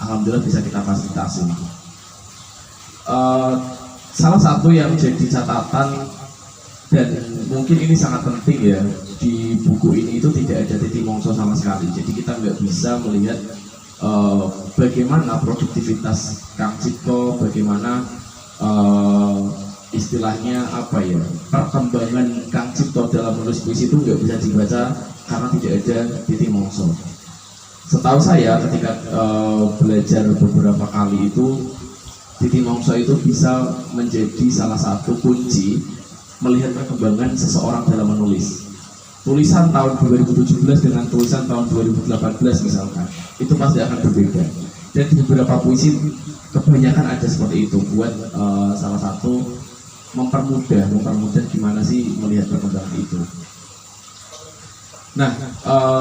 alhamdulillah bisa kita fasilitasi. Salah satu yang jadi catatan dan mungkin ini sangat penting ya, di buku ini itu tidak ada titik mongso sama sekali. Jadi kita nggak bisa melihat bagaimana produktivitas Kang Cipto, bagaimana istilahnya perkembangan Kang Cipto dalam menulis puisi itu nggak bisa dibaca karena tidak ada titik mongso. Setahu saya ketika belajar beberapa kali itu, titik mongso itu bisa menjadi salah satu kunci melihat perkembangan seseorang dalam menulis. Tulisan tahun 2017 dengan tulisan tahun 2018 misalkan, itu pasti akan berbeda. Dan di beberapa puisi kebanyakan ada seperti itu, buat salah satu mempermudah gimana sih melihat perkembangan itu. Nah,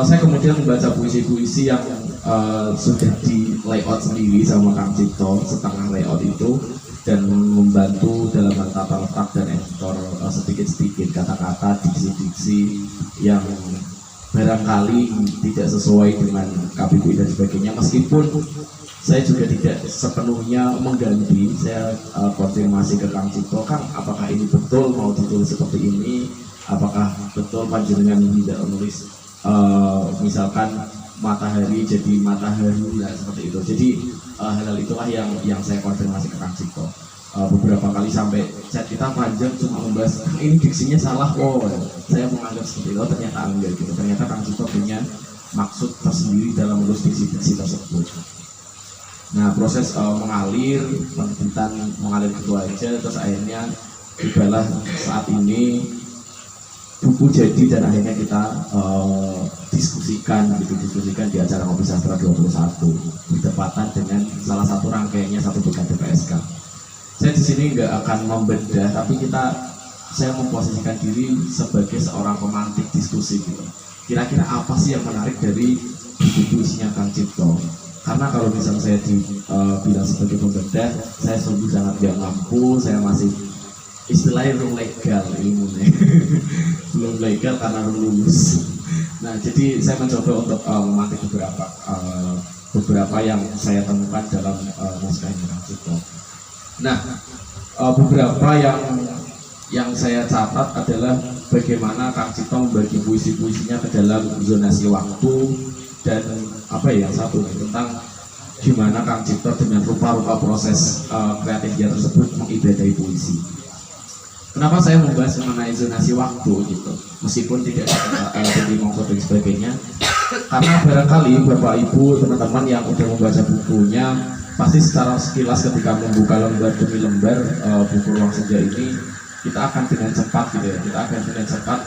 saya kemudian membaca puisi-puisi yang sudah di layout sendiri sama Kang Cipto, setengah layout itu, dan membantu dalam tata letak dan editor sedikit-sedikit kata-kata, diksi-diksi yang barangkali tidak sesuai dengan KBBI dan sebagainya. Meskipun saya juga tidak sepenuhnya mengganti, saya konfirmasi ke Kang Cipto, Kang, apakah ini betul mau ditulis seperti ini? Apakah betul panjenengan tidak menulis misalkan matahari jadi matahari dan seperti itu. Jadi hal-hal itulah yang saya konfirmasi ke Kang Cipto. Beberapa kali sampai chat kita panjang cuma membahas ini diksinya salah, saya menganggap seperti itu, ternyata enggak gitu. Ternyata Kang Cipto punya maksud tersendiri dalam menulis diksi-diksi tersebut. Nah proses mengalir, penerbitan mengalir gitu aja, terus akhirnya tibalah saat ini buku jadi dan akhirnya kita diskusikan di acara Ngopi Sastra 21 bertepatan dengan salah satu rangkaiannya satu dekade PSK. Saya di sini nggak akan membedah, tapi saya memposisikan diri sebagai seorang pemantik diskusi gitu. Kira-kira apa sih yang menarik dari buku isinya Kang Cipto? Karena kalau misalnya saya dibilang sebagai pembedah, saya sungguh sangat nggak mampu, saya masih istilahnya belum legal ilmunya belum legal karena belum lulus. Nah jadi saya mencoba untuk memakai beberapa yang saya temukan dalam naskah Kang Cipto. Nah beberapa yang saya catat adalah bagaimana Kang Cipto membagi puisi-puisinya ke dalam zonasi waktu, dan apa ya, yang satu tentang gimana Kang Cipto dengan rupa-rupa proses kreatifnya tersebut mengibadahi puisi. Kenapa saya membahas mengenai zonasi waktu gitu, meskipun tidak jadi maksud dan sebagainya, karena barangkali Bapak Ibu teman-teman yang udah membaca bukunya pasti secara sekilas ketika membuka lembar demi lembar buku Ruang Senja ini, kita akan dengan cepat gitu ya, kita akan dengan cepat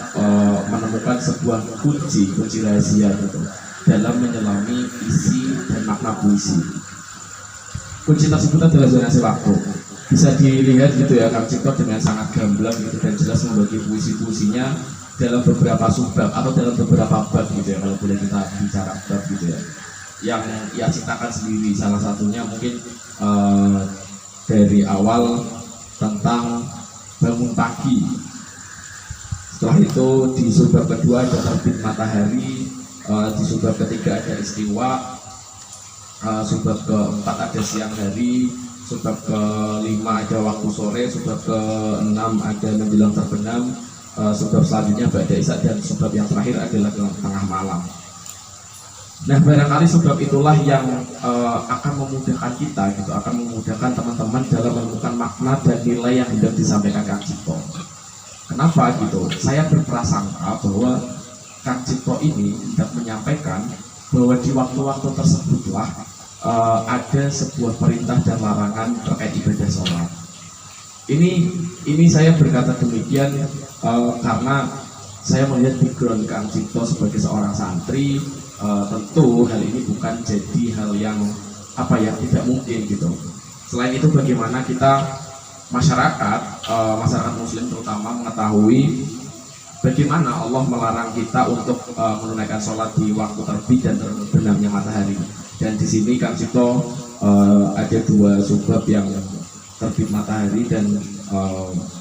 menemukan sebuah kunci rahasia gitu dalam menyelami isi dan makna puisi. Kunci tersebut adalah zonasi waktu. Bisa dilihat gitu ya, Kang Cipto dengan sangat gamblang gitu dan jelas membagi puisi-puisinya dalam beberapa subbab atau dalam beberapa bab gitu ya, kalau boleh kita bicara bab gitu ya, yang ia ciptakan sendiri. Salah satunya mungkin dari awal tentang bangun pagi. Setelah itu di subbab kedua ada terbit matahari, di subbab ketiga ada istiwa, subbab keempat ada siang hari, subbab kelima ada waktu sore, subbab keenam ada menjelang terbenam, subbab selanjutnya ba'da isya, dan subbab yang terakhir adalah tengah malam. Nah, barangkali subbab itulah yang akan memudahkan kita gitu, akan memudahkan teman-teman dalam menemukan makna dan nilai yang hendak disampaikan Kang Cipto. Kenapa gitu? Saya berprasangka bahwa Kang Cipto ini hendak menyampaikan bahwa di waktu-waktu tersebutlah ada sebuah perintah dan larangan terkait ibadah sholat. Ini saya berkata demikian karena saya melihat background Kang Cipto sebagai seorang santri. Tentu hal ini bukan jadi hal yang tidak mungkin gitu. Selain itu, bagaimana kita masyarakat muslim terutama mengetahui bagaimana Allah melarang kita untuk menunaikan sholat di waktu terbit dan terbenamnya matahari. Dan di sini Kang Cipto ada dua subbab, yang terbit matahari dan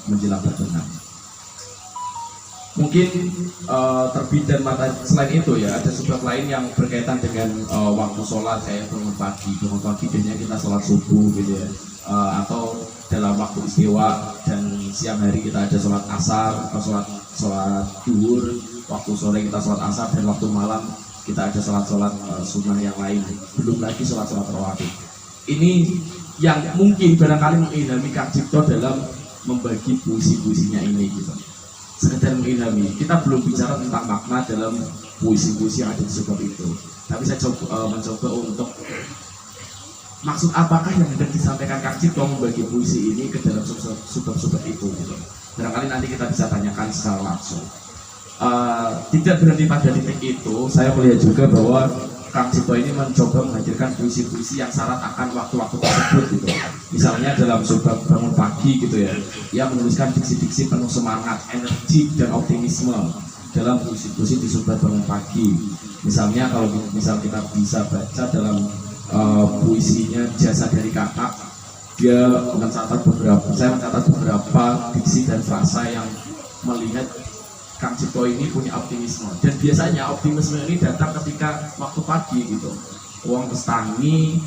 menjelang terbenam. Mungkin terbit dan matahari. Selain itu ya, ada subbab lain yang berkaitan dengan waktu sholat, kayak bangun pagi biasanya kita sholat subuh gitu ya, atau dalam waktu istiwa, dan siang hari kita ada sholat asar atau sholat duhur, waktu sore kita sholat asar, dan waktu malam kita ada sholat sunnah yang lain, belum lagi sholat rawatib. Ini yang mungkin barangkali mengilhami Kang Cipto dalam membagi puisi-puisinya ini gitu, sekedar mengilhami. Kita belum bicara tentang makna dalam puisi-puisi yang ada di subbab itu, tapi saya mencoba untuk maksud apakah yang hendak disampaikan Kang Cipto membagi puisi ini ke dalam subbab-subbab itu gitu. Barangkali nanti kita bisa tanyakan secara langsung. Tidak berhenti pada titik itu, saya melihat juga bahwa Kang Cipto ini mencoba menghadirkan puisi-puisi yang syarat akan waktu-waktu tersebut gitu. Misalnya dalam subbab bangun pagi gitu ya, ia menuliskan diksi-diksi penuh semangat, energi dan optimisme dalam puisi-puisi di subbab bangun pagi. Misalnya kalau kita bisa baca dalam puisinya Jasa dari Kakak, saya mencatat beberapa diksi dan frasa yang melihat Kang Cipto ini punya optimisme, dan biasanya optimisme ini datang ketika waktu pagi gitu. Uang pestangi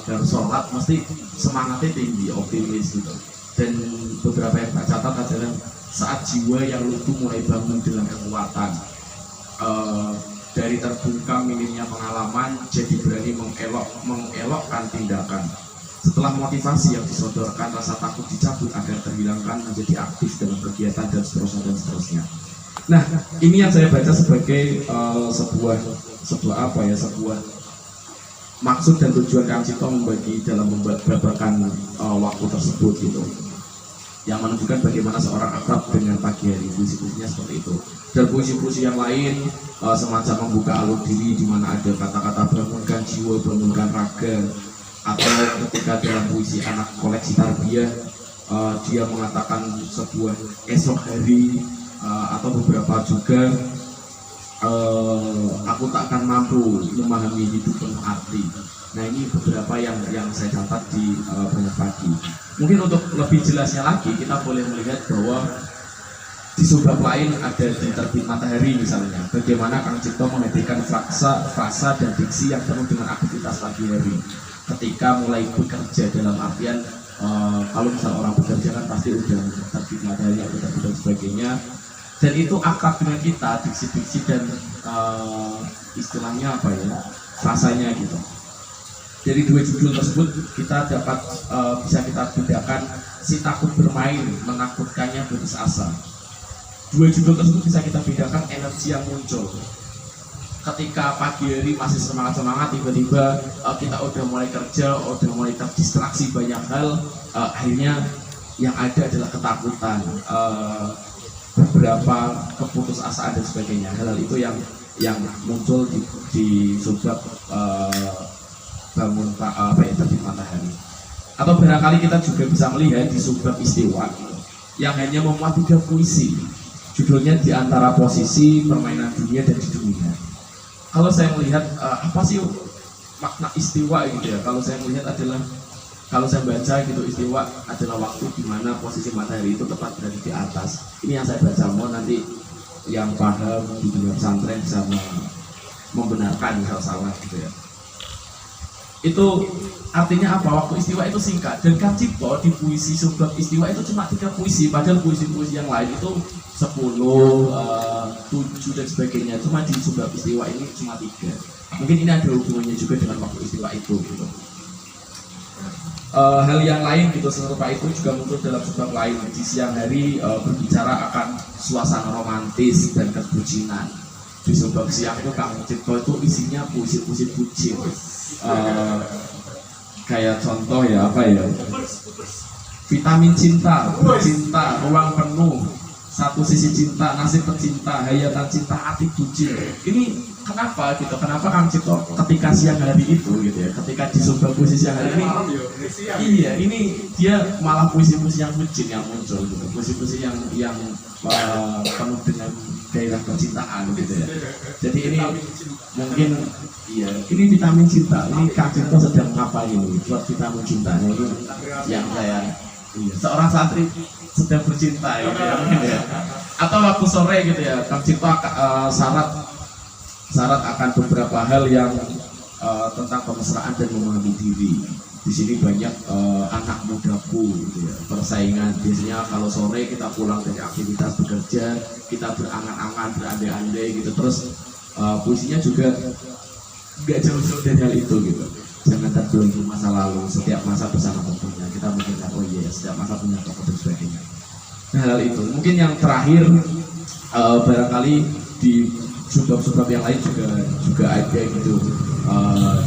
dan sholat mesti semangatnya tinggi, optimis gitu. Dan beberapa yang tak catat adalah saat jiwa yang lutuh mulai bangun dengan kekuatan, dari terbungkam minimnya pengalaman jadi berani mengelokkan tindakan. Setelah motivasi yang disodorkan, rasa takut dicabut agar terhilangkan menjadi aktif dalam kegiatan dan seterusnya. Nah, ini yang saya baca sebagai sebuah maksud dan tujuan Kang Cipto membagi dalam membabarkan waktu tersebut gitu, yang menunjukkan bagaimana seorang akrab dengan pagi hari. Puisi-puisinya seperti itu. Dan puisi-puisi yang lain semacam membuka alur diri, di mana ada kata-kata bangunkan jiwa, bangunkan raga. Atau ketika dalam puisi anak koleksi tarbiyah, dia mengatakan sebuah esok hari, atau beberapa juga aku tak akan mampu memahami hidup penuh arti. Nah, ini beberapa yang saya catat di banyak pagi. Mungkin untuk lebih jelasnya lagi, kita boleh melihat bahwa di subbab lain ada di terbit matahari misalnya, bagaimana Kang Cipto menghadirkan frasa dan diksi yang penuh dengan aktivitas pagi hari. Ketika mulai bekerja, dalam artian kalau misal orang bekerja kan pasti udah terbit matahari atau sebagainya, dan itu akrab dengan kita, diksi-diksi dan istilahnya apa ya, rasanya gitu. Dari dua judul tersebut kita dapat bisa kita bedakan si takut bermain, menakutkannya putus asa. Dua judul tersebut bisa kita bedakan energi yang muncul. Ketika pagi hari masih semangat-semangat, tiba-tiba kita udah mulai kerja, udah mulai terdistraksi banyak hal, akhirnya yang ada adalah ketakutan, beberapa keputusasaan dan sebagainya. Hal itu yang muncul di subbab bangun terbit matahari. Atau barangkali kita juga bisa melihat di subbab istiwa yang hanya memuat 3 puisi. Judulnya Di Antara Posisi, Permainan Dunia, dan Di Dunia. Kalau saya melihat apa sih makna istiwa gitu ya? Kalau saya melihat adalah, kalau saya baca gitu, istiwa adalah waktu di mana posisi matahari itu tepat berada di atas. Ini yang saya baca, mau nanti yang paham di dunia pesantren bisa membenarkan kalau salah gitu ya. Itu artinya apa? Waktu istiwa itu singkat, dan Kang Cipto di puisi subbab istiwa itu cuma 3 puisi, padahal puisi-puisi yang lain itu 10, 7 dan sebagainya. Cuma di subbab istiwa ini cuma 3. Mungkin ini ada hubungannya juga dengan waktu istiwa itu gitu. Hal yang lain gitu serupa itu juga muncul dalam subbab lain. Di siang hari berbicara akan suasana romantis dan kebucinan. Di subbab siang itu Kang Cipto itu isinya puisi-puisi bucin. Kayak contoh ya, apa ya, vitamin cinta, cinta, ruang penuh, satu sisi cinta, nasib pecinta, hayatan cinta, hati bucin. Ini kenapa gitu? Kenapa Kang Cipto ketika siang hari itu gitu ya, ketika di subbab puisi siang hari ini, iya, ini dia malah puisi-puisi yang bucin yang muncul gitu, puisi-puisi yang penuh dengan gairah percintaan gitu ya. Jadi ini mungkin iya, ini vitamin cinta. Ini Kang Cipto sedang ngapain ini buat vitamin cintanya ini yang saya, iya, seorang santri sedang bercinta gitu ya, mungkin ya. Atau waktu sore gitu ya, Kang Cipto syarat akan beberapa hal yang tentang kemesraan dan memahami diri. Di sini banyak anak mudaku gitu ya, persaingan. Biasanya kalau sore kita pulang dari aktivitas bekerja, kita berangan-angan, berandai-andai gitu. Terus puisinya juga nggak jauh-jauh dari hal itu gitu. Jangan terbelenggu masa lalu, setiap masa bersama tentunya. Kita mengingat, oh iya, setiap masa punya tokoh dan sebagainya. Nah, hal itu. Mungkin yang terakhir barangkali di subbab-subbab yang lain juga ada gitu.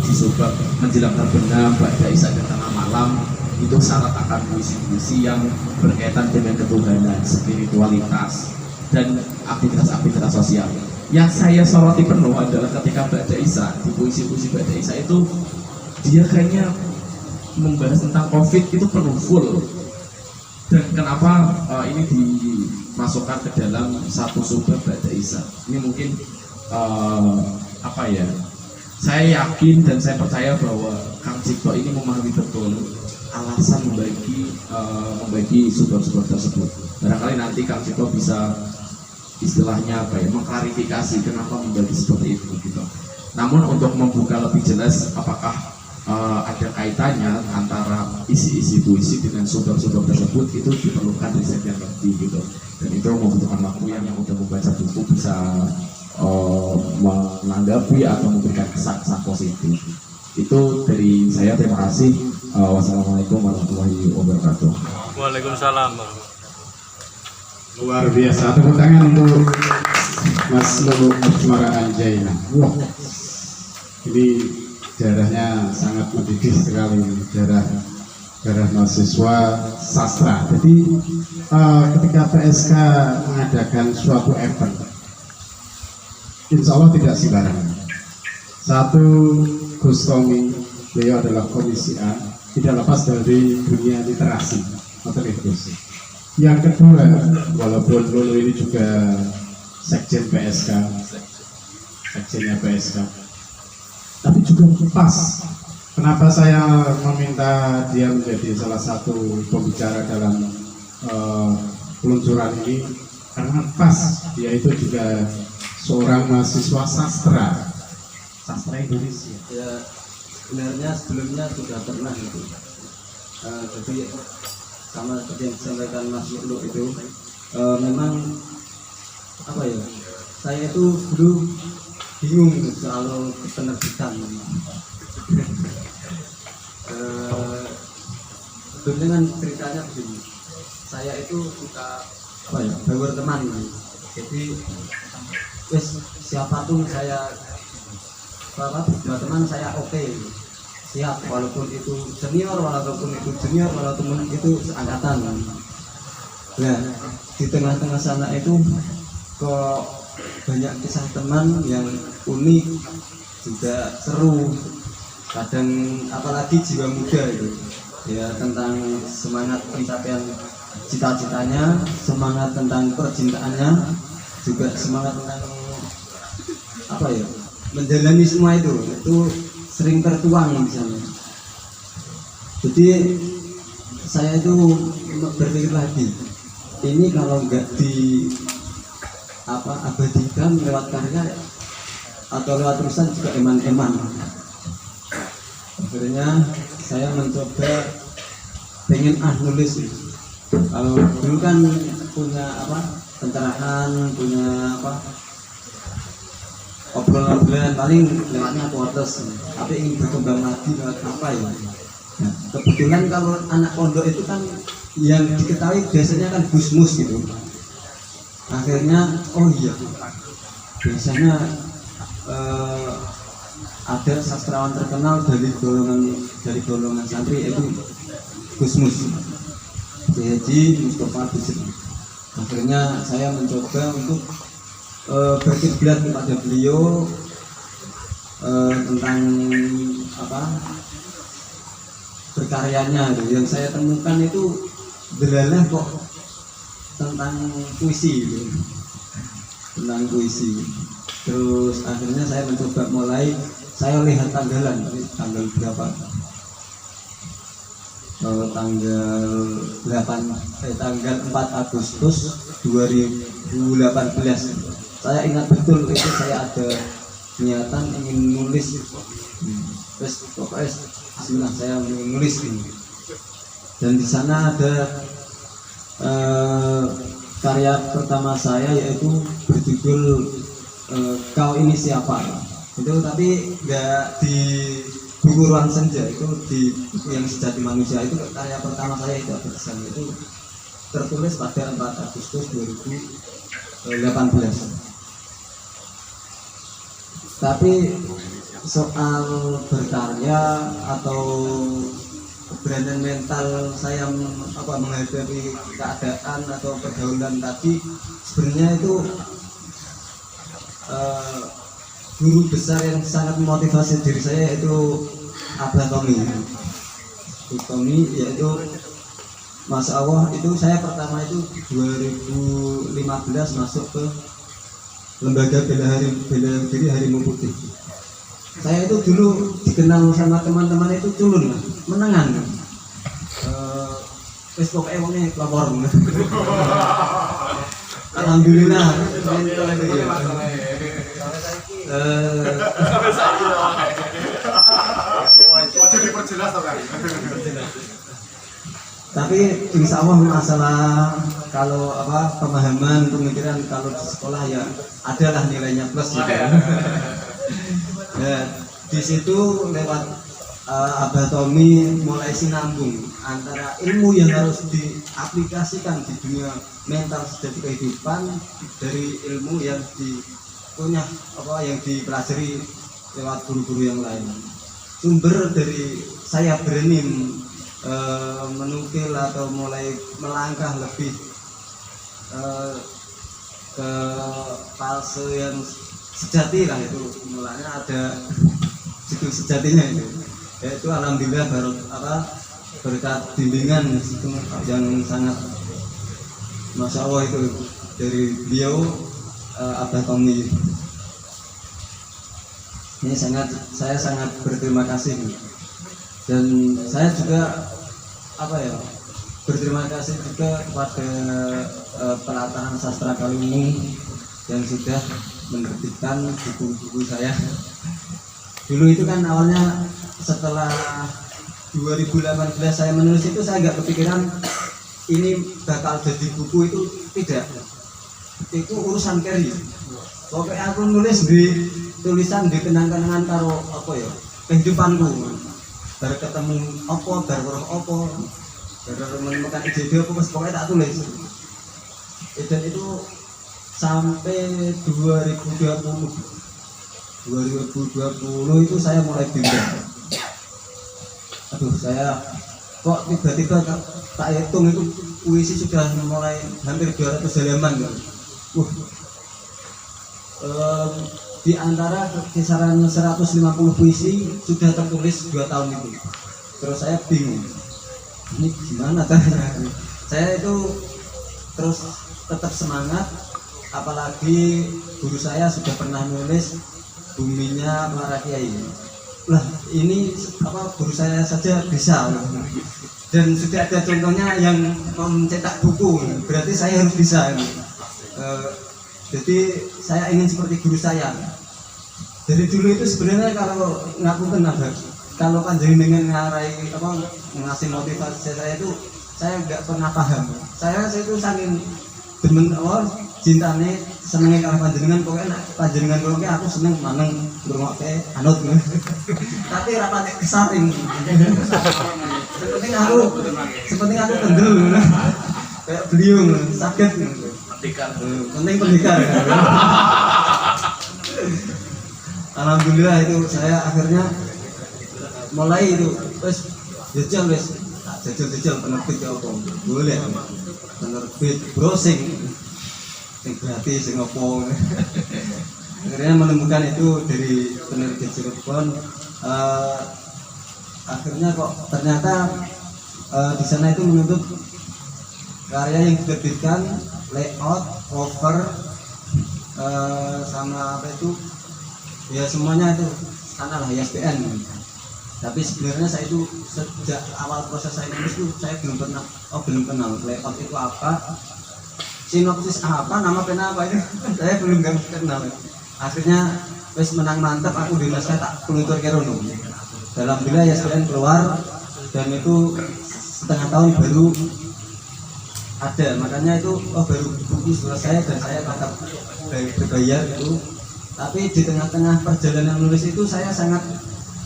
Di subbab menjelang terbenam, pada Isya dan tengah malam itu syarat akan puisi-puisi yang berkaitan dengan ketuhanan, spiritualitas, dan aktivitas-aktivitas sosial. Yang saya soroti penuh adalah ketika Ba'da Isya, di puisi-puisi Ba'da Isya itu dia kayaknya membahas tentang COVID itu penuh full. Dan kenapa ini dimasukkan ke dalam satu subbab Ba'da Isya? Ini mungkin apa ya? Saya yakin dan saya percaya bahwa Kang Cipto ini memahami betul alasan membagi subbab-subbab tersebut. Barangkali nanti Kang Cipto bisa istilahnya apa ya, mengklarifikasi kenapa membagi seperti itu gitu. Namun untuk membuka lebih jelas apakah ada kaitannya antara isi-isi puisi dengan subbab-subbab tersebut, itu diperlukan riset yang lebih gitu. Dan itu membutuhkan waktu yang udah membaca buku bisa menanggapi atau memberikan kesan-kesan positif. Itu dari saya, terima kasih. Wassalamualaikum warahmatullahi wabarakatuh. Waalaikumsalam. Luar biasa, tepuk tangan untuk Mas Lulu Mujmara Anjaina. Wah, ini darahnya sangat mendidih sekali, darah mahasiswa sastra. Jadi ketika PSK mengadakan suatu event, insya Allah tidak sembarangan. Satu, Gus Tommy, beliau adalah komisi A, tidak lepas dari dunia literasi atau literasi. Yang kedua, walaupun Lulu ini juga sekjen PSK, sekjennya PSK, tapi juga pas. Kenapa saya meminta dia menjadi salah satu pembicara dalam peluncuran ini? Karena pas dia itu juga seorang mahasiswa sastra Indonesia. Ya, sebenarnya sebelumnya sudah pernah itu. Jadi sama seperti yang disampaikan Mas Lulu itu, memang apa ya, saya itu dulu bingung soal penerbitan. Sebelumnya kan ceritanya begini, saya itu suka apa ya, berteman. Jadi wes siapa tuh saya teman saya oke, siap, walaupun itu senior, walaupun itu junior, walaupun itu seangkatan. Nah, di tengah-tengah sana itu kok banyak kisah teman yang unik, juga seru, kadang apalagi jiwa muda itu ya, tentang semangat pencapaian cita-citanya, semangat tentang percintaannya, juga semangat tentang apa ya, menjalani semua itu sering tertuang di sana. Jadi saya itu berpikir lagi, ini kalau nggak di abadikan lewat karya atau lewat tulisan juga eman-eman. Akhirnya saya mencoba pengen nulis. Kalau dulu kan punya pencerahan, punya obrolan-obrolan paling lewatnya quotes, tapi ingin berkembang lagi lewat apa ya. Nah, kebetulan kalau anak pondok itu kan yang diketahui biasanya kan gusmus gitu. Akhirnya oh iya, biasanya ada sastrawan terkenal dari golongan santri, yaitu Gusmus Haji Mustafa Bisri. Akhirnya saya mencoba untuk berkiblat kepada beliau tentang berkaryanya. Yang saya temukan itu delalah kok tentang puisi gitu. Tentang puisi. Terus akhirnya saya mencoba saya lihat tanggal berapa, tanggal 4 Agustus 2018. Saya ingat betul itu saya ada niatan ingin nulis. Terus pokoknya bismillah saya ingin nulis ini. Dan di sana ada karya pertama saya, yaitu berjudul Kau Ini Siapa. Itu tapi nggak di buku Ruang Senja, itu di buku yang Sejati Manusia. Itu karya pertama saya, itu ada di sana. Itu tertulis pada 4 Agustus 2018. Tapi soal berkarya atau keberanian mental saya menghadapi keadaan atau pergaulan tadi, sebenarnya itu guru besar yang sangat memotivasi diri saya yaitu Abah Tommy, yaitu Masya Allah, itu saya pertama itu 2015 masuk ke Lembaga Bela Diri Harimau Putih. Saya itu dulu dikenal sama teman-teman itu culun, menengan. Wes pokoknya wongnya lapor. Alhamdulillah. Tapi insya Allah masalah kalau pemahaman, pemikiran kalau di sekolah ya adalah nilainya plus gitu. Nah, di situ lewat Abah Tommy mulai sinambung antara ilmu yang harus diaplikasikan di dunia mental sejati kehidupan dari ilmu yang yang dipelajari lewat guru-guru yang lain. Sumber dari saya berani menukil atau mulai melangkah lebih ke fase yang sejati lah, itu mulanya ada judul sejatinya itu, yaitu alhamdulillah berkat bimbingan yang sangat Masya Allah itu dari beliau Abah Tommy. Ini saya sangat berterima kasih, dan saya juga berterima kasih juga kepada Pelataran Sastra Kaliumi yang sudah menerbitkan buku-buku saya. Dulu itu kan awalnya setelah 2018 saya menulis itu, saya nggak kepikiran ini bakal jadi buku itu tidak, itu urusan carry. Pokoknya aku nulis di tulisan di kenang-kenangan karo apa ya kehidupanku, baru ketemu apa, baru apa, baru menemukan ide apa, pokoknya tak tulis. Dan itu sampai 2020 itu saya mulai bimbang. Aduh, saya kok tiba-tiba tak hitung itu puisi sudah mulai hampir 200 halaman kan. Di antara kisaran 150 puisi sudah tertulis 2 tahun itu. Terus saya bingung, ini gimana caranya? Saya itu terus tetap semangat, apalagi guru saya sudah pernah nulis Buminya Para Kiai. Lah ini apa, guru saya saja bisa, dan sudah ada contohnya yang mencetak buku, berarti saya harus bisa. Jadi saya ingin seperti guru saya. Dari dulu itu sebenarnya kalau ngaku kenapa, kalau panjenengan ngarai apa ngasih motivasi saya itu saya nggak pernah paham. Saya itu saking demen cintane senenge karo panjenengan, pokoknya panjenengan kula ki aku seneng maneng ngrungokke anut. Tapi ora patek kesaring. Sepenting aku kendel. Kayak beliau sakit. Penting pendekar. Alhamdulillah itu saya akhirnya mulai itu wis jajal penerbit ya apa. Boleh. Penerbit browsing yang gratis yang apa. Akhirnya menemukan itu dari penerbit Cirebon. Akhirnya kok ternyata di sana itu menuntut karya yang diterbitkan, layout, cover, sama apa itu ya semuanya itu sana lah ISBN. Tapi sebenarnya saya itu sejak awal proses saya nulis itu saya belum kenal layout itu apa, sinopsis apa, nama pena apa itu saya belum kenal. Akhirnya wis menang mantap aku di naskah tak peluntur kerono. Alhamdulillah ISBN keluar dan itu setengah tahun baru ada, makanya itu baru buku selesai dan saya tetap berbayar itu. Tapi di tengah-tengah perjalanan nulis itu saya sangat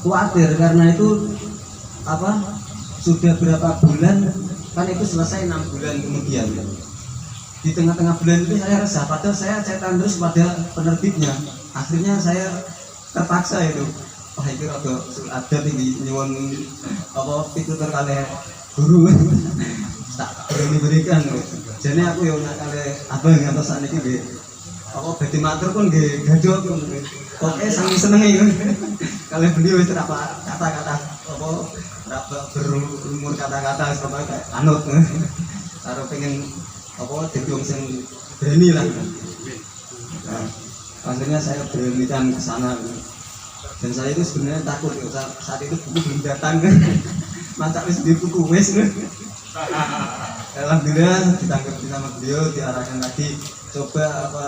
khawatir karena itu apa sudah berapa bulan kan itu selesai 6 bulan kemudian. Di tengah-tengah bulan itu saya resah, padahal saya cetak terus pada penerbitnya. Akhirnya saya terpaksa itu, itu ada tinggi nyuwun apa pitutur kali guru tak berani berikan. Jadi aku yang nak kali abang atau saat ini apa beti matur pun nggih gadok pokoknya sangat seneng ya kalian beliau itu apa kata-kata apa berumur kata-kata sama kayak anut karo pengen apa jadi wong sing berani lah. Nah, akhirnya saya beranikan ke sana dan saya itu sebenarnya takut saat itu buku belum datang macam wis di buku wis. Alhamdulillah ditanggapi sama beliau, diarahkan lagi coba apa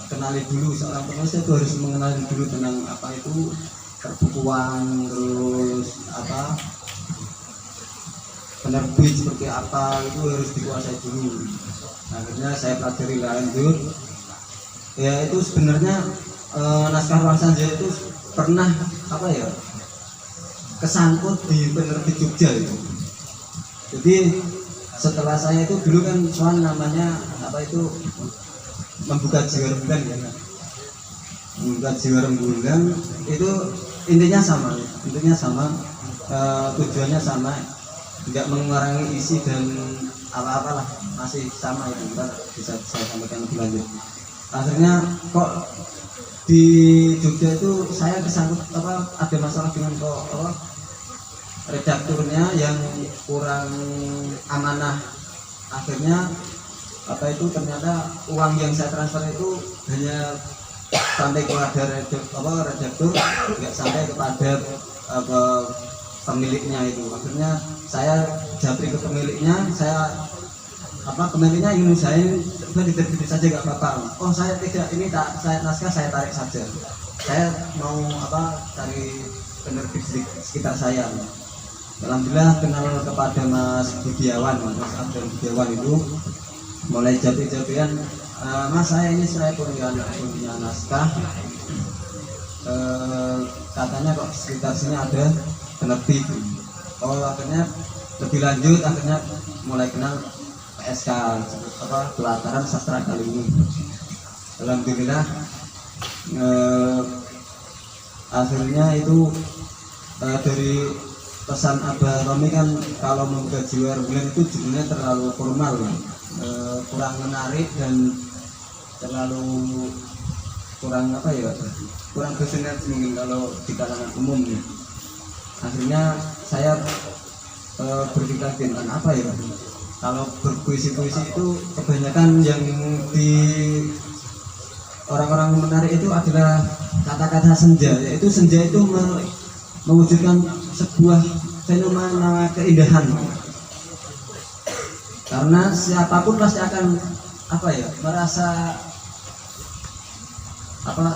kenali dulu seorang penulis itu harus mengenali dulu tentang apa itu perbukuan, terus apa penerbit seperti apa itu harus dikuasai dulu. Akhirnya saya pelajari lanjut. Ya itu sebenarnya naskah Ruang Senja itu pernah apa ya kesangkut di penerbit Jogja itu. Jadi setelah saya itu dulu kan soal namanya apa itu membuka jiwa rembulan ya, membuka jiwa rembulan itu intinya sama, tujuannya sama, tidak mengurangi isi dan apa-apalah, masih sama itu, ntar bisa saya sampaikan lebih lanjut. Akhirnya kok di Jogja itu saya kesangkut apa ada masalah dengan kok apa redakturnya yang kurang amanah. Akhirnya apa itu ternyata uang yang saya transfer itu hanya sampai kepada redaktur, nggak sampai kepada pemiliknya itu. Akhirnya saya japri ke pemiliknya, pemiliknya ingin usahain diterbit saja nggak apa-apa. Oh saya tidak, ini saya naskah saya tarik saja. Saya mau cari penerbit sekitar saya. Alhamdulillah kenal kepada Mas Budiawan, Mas Abdul Budiawan itu mulai jati-jatian, Mas saya punya naskah, katanya kok sekitar sini ada penerbit. Oh akhirnya lebih lanjut, akhirnya mulai kenal PSK, Pelataran Sastra Kaliwungu. Alhamdulillah akhirnya itu dari pesan Abah Romi kan kalau membuka jiwa rembulan itu judulnya terlalu formal, kurang menarik dan terlalu kurang kurang bersinar mungkin kalau di kalangan umum nih. Akhirnya saya berpikir dengan kalau berpuisi-puisi itu kebanyakan yang di orang-orang menarik itu adalah kata-kata senja, yaitu senja itu mewujudkan sebuah fenomena keindahan, karena siapapun pasti akan merasa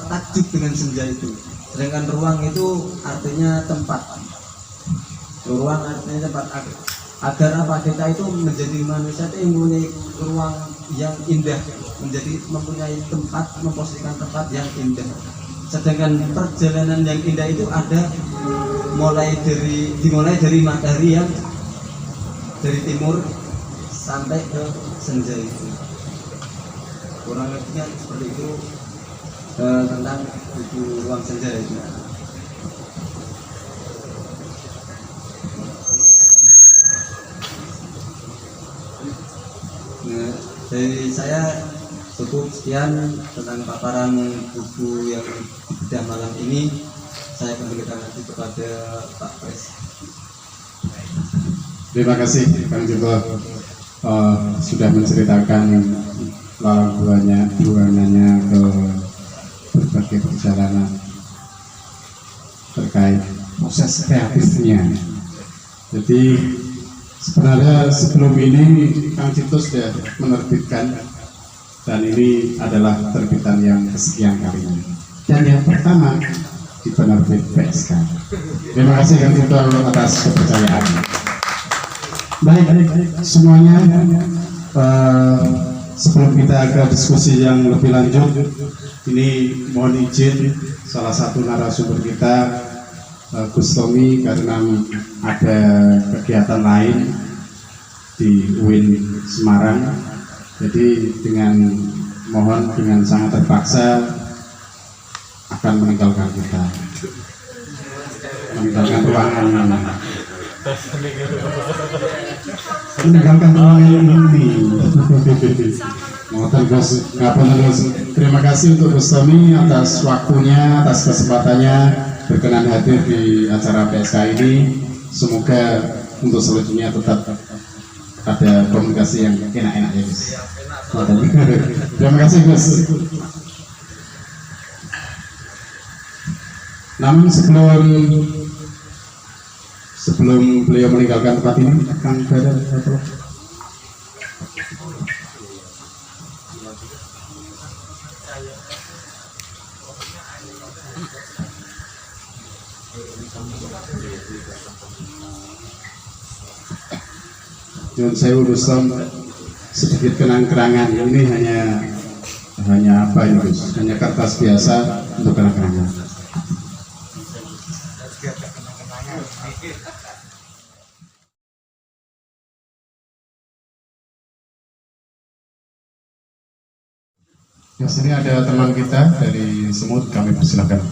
takjub dengan senja itu. Sedangkan ruang itu artinya tempat, ruang artinya tempat, agar kita itu menjadi manusia itu mempunyai ruang yang indah, mempunyai tempat, memposisikan tempat yang indah. Sedangkan perjalanan yang indah itu ada dimulai dari matahari yang dari timur sampai ke senja itu. Kurang lebihnya seperti itu tentang buku Ruang Senja itu. Nah, dari saya cukup sekian tentang paparan buku yang bedah malam ini. Saya kembalikan lagi kepada Pak Pres. Terima kasih Kang Joko sudah menceritakan lalang buananya ke berbagai perjalanan terkait proses kreatifnya. Jadi sebenarnya sebelum ini Kang Cito sudah menerbitkan, dan ini adalah terbitan yang kesekian kalinya dan yang pertama di penerbit PSK. Terima kasih Kang Cito atas kepercayaan. Baik semuanya, sebelum kita ke diskusi yang lebih lanjut, ini mohon izin salah satu narasumber kita, Gus Tommy, karena ada kegiatan lain di UIN Semarang, jadi mohon dengan sangat terpaksa akan meninggalkan kita, meninggalkan ruangan ini. Terima kasih untuk Gus Tommy atas waktunya, atas kesempatannya berkenan hadir di acara PSK ini. Semoga untuk selanjutnya tetap ada komunikasi yang enak-enak ya Gus. Terima kasih Gus. Namun sebelum beliau meninggalkan tempat ini, Kang Badar, Nyun Sewu Rustom, sedikit kenang-kenangan. Ini hanya apa ini Gus? Hanya kertas biasa untuk kenang-kenangan. Di sini ada teman kita dari Semut, kami persilakan.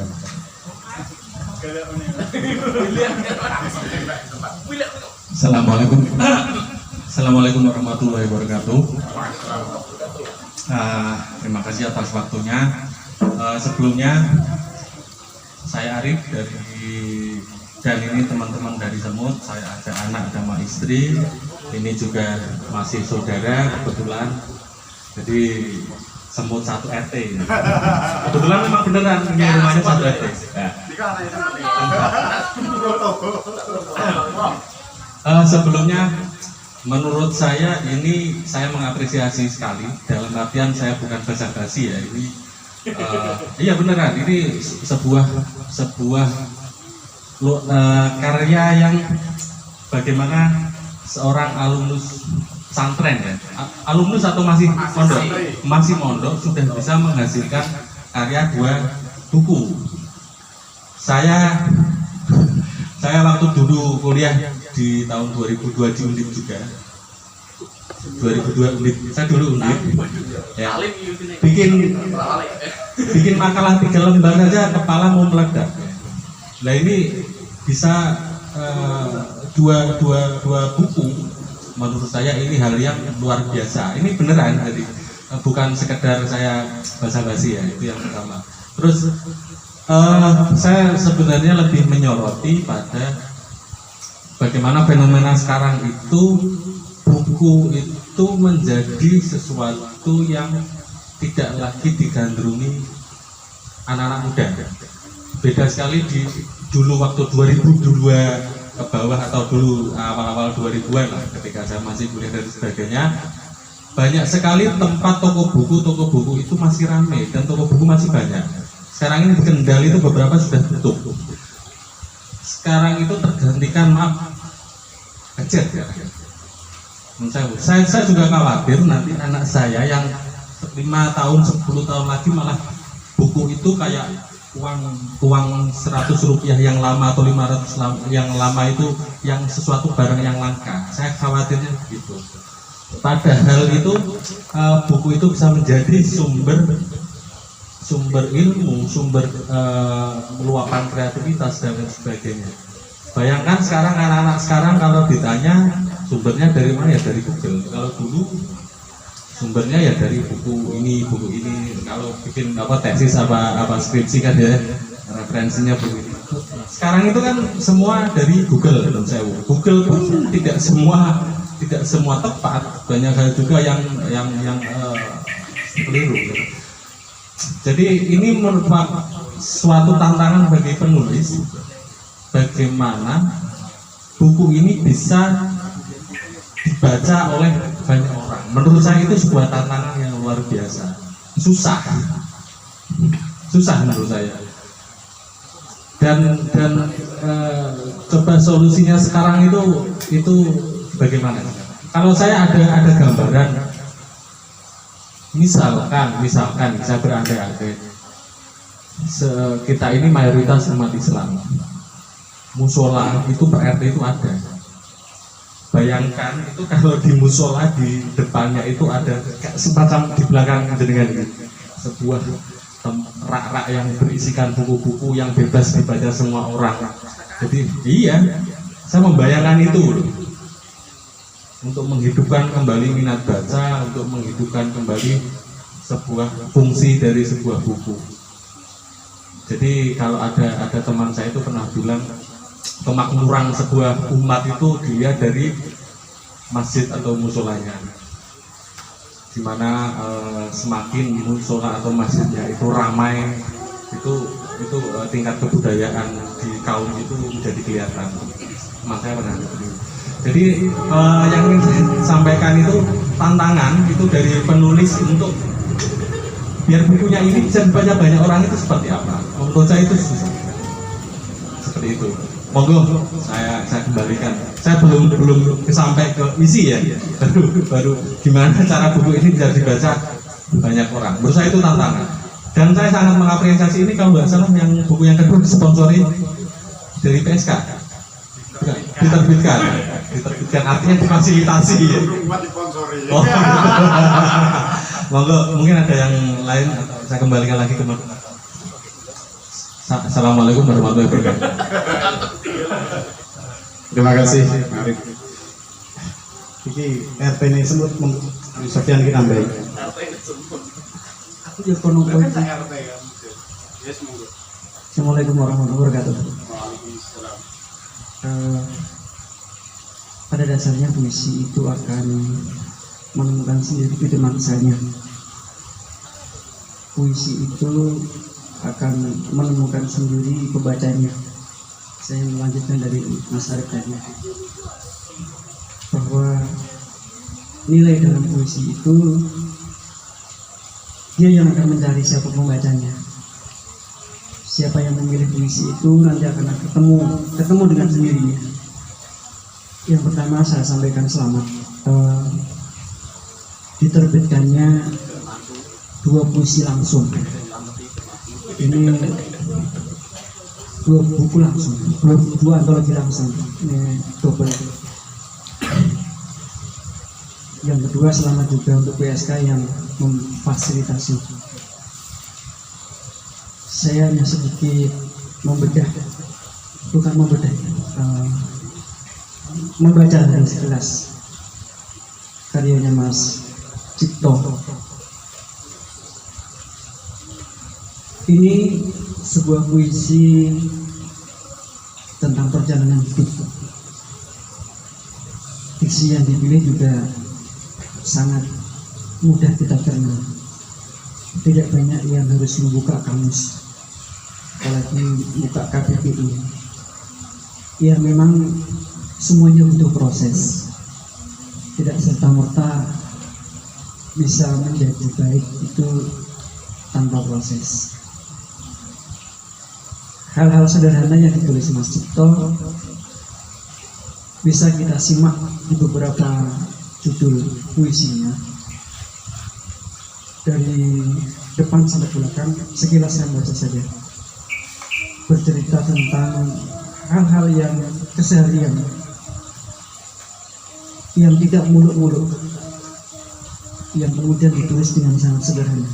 Assalamualaikum warahmatullahi wabarakatuh. Terima kasih atas waktunya. Sebelumnya saya Arif dan ini teman-teman dari Semut. Saya ada anak sama istri. Ini juga masih saudara kebetulan. Jadi Semut satu RT. Kebetulan memang beneran ini rumahnya satu RT. Sebelumnya menurut saya ini saya mengapresiasi sekali, dalam artian saya bukan basa-basi ya, ini iya beneran ini sebuah karya yang bagaimana seorang alumnus pesantren ya, alumnus atau masih mondok, masih mondok sudah bisa menghasilkan karya 2 buku. Saya waktu dulu kuliah di tahun 2002 di Undip juga, 2002 Undip, saya dulu Undip ya, bikin makalah 3 lembar saja kepala mau meledak. Nah ini bisa dua buku, menurut saya ini hal yang luar biasa. Ini beneran, jadi bukan sekedar saya basa-basi ya, itu yang pertama. Terus saya sebenarnya lebih menyoroti pada bagaimana fenomena sekarang itu buku itu menjadi sesuatu yang tidak lagi digandrungi anak-anak muda. Beda sekali di dulu waktu 2002 ke bawah atau dulu awal-awal 2000-an lah, ketika saya masih kuliah dan sebagainya, banyak sekali tempat toko buku itu masih ramai dan toko buku masih banyak. Sekarang ini di Kendal itu beberapa sudah tutup. Sekarang itu tergantikan gadget ya. Saya juga khawatir nanti anak saya yang 5 tahun 10 tahun lagi malah buku itu kayak uang 100 rupiah yang lama atau 500 yang lama itu yang sesuatu barang yang langka. Saya khawatirnya begitu. Padahal itu buku itu bisa menjadi sumber ilmu, sumber luapan kreativitas dan sebagainya. Bayangkan sekarang anak-anak sekarang kalau ditanya sumbernya dari mana, ya dari Google. Kalau dulu sumbernya ya dari buku ini. Kalau bikin tesis apa skripsi kan ya referensinya buku ini. Sekarang itu kan semua dari Google. Google pun tidak semua tepat. Banyak hal juga yang keliru. Jadi ini merupakan suatu tantangan bagi penulis, bagaimana buku ini bisa dibaca oleh banyak orang. Menurut saya itu sebuah tantangan yang luar biasa, susah menurut saya. Dan coba solusinya sekarang itu bagaimana? Kalau saya ada gambaran. Misalkan saya berandai-andai kita ini mayoritas umat Islam, musola itu per RT itu ada. Bayangkan itu kalau di musola di depannya itu ada semacam di belakang jenengan ini sebuah rak-rak yang berisikan buku-buku yang bebas dibaca semua orang. Jadi iya, saya membayangkan itu loh. Untuk menghidupkan kembali minat baca, untuk menghidupkan kembali sebuah fungsi dari sebuah buku. Jadi kalau ada teman saya itu pernah bilang kemakmuran sebuah umat itu dilihat dari masjid atau musolanya, dimana semakin musola atau masjidnya itu ramai, itu tingkat kebudayaan di kaum itu menjadi kelihatan. Makanya pernah begitu. Jadi yang ingin saya sampaikan itu tantangan itu dari penulis untuk biar bukunya ini bisa dibaca banyak orang itu seperti apa. Menurut saya itu susah. Seperti itu. Monggo saya kembalikan. Saya belum sampai ke isi ya. Baru gimana cara buku ini bisa dibaca banyak orang. Menurut saya itu tantangan. Dan saya sangat mengapresiasi ini kalau nggak salah yang buku yang kedua disponsori dari PSK. Diterbitkan artinya difasilitasi ya. Oh. Monggo mungkin ada yang lain atau saya kembalikan lagi ke Assalamualaikum warahmatullahi wabarakatuh. Terima kasih Arif. Iki RT ini semut Sofian kita nambahi. Aku ya kono kono. Assalamualaikum warahmatullahi wabarakatuh. Pada dasarnya puisi itu akan menemukan sendiri ide maksanya. Puisi itu akan menemukan sendiri pembacanya. Saya melanjutkan dari Mas Arif tadi, bahwa nilai dalam puisi itu dia yang akan mencari siapa pembacanya. Siapa yang memilih puisi itu nanti akan ketemu dengan sendirinya. Yang pertama saya sampaikan selamat diterbitkannya 2 puisi langsung. Ini 2 buku langsung, 2 antologi langsung. Ini double. Yang kedua selamat juga untuk PSK yang memfasilitasi. Saya hanya sedikit membedah, bukan membedah, membaca dari sekilas karyanya Mas Cipto. Ini sebuah puisi tentang perjalanan hidup. Diksi yang dipilih juga sangat mudah kita cerna. Tidak banyak yang harus membuka kamus, apalagi buka KPPI. Ya memang semuanya butuh proses. Tidak serta-merta bisa menjadi baik itu tanpa proses. Hal-hal sederhana yang ditulis Mas Cipto bisa kita simak di beberapa judul puisinya. Dari depan sampai belakang, sekilas saya baca saja. Bercerita tentang hal-hal yang keseharian, yang tidak muluk-muluk, yang kemudian ditulis dengan sangat sederhana.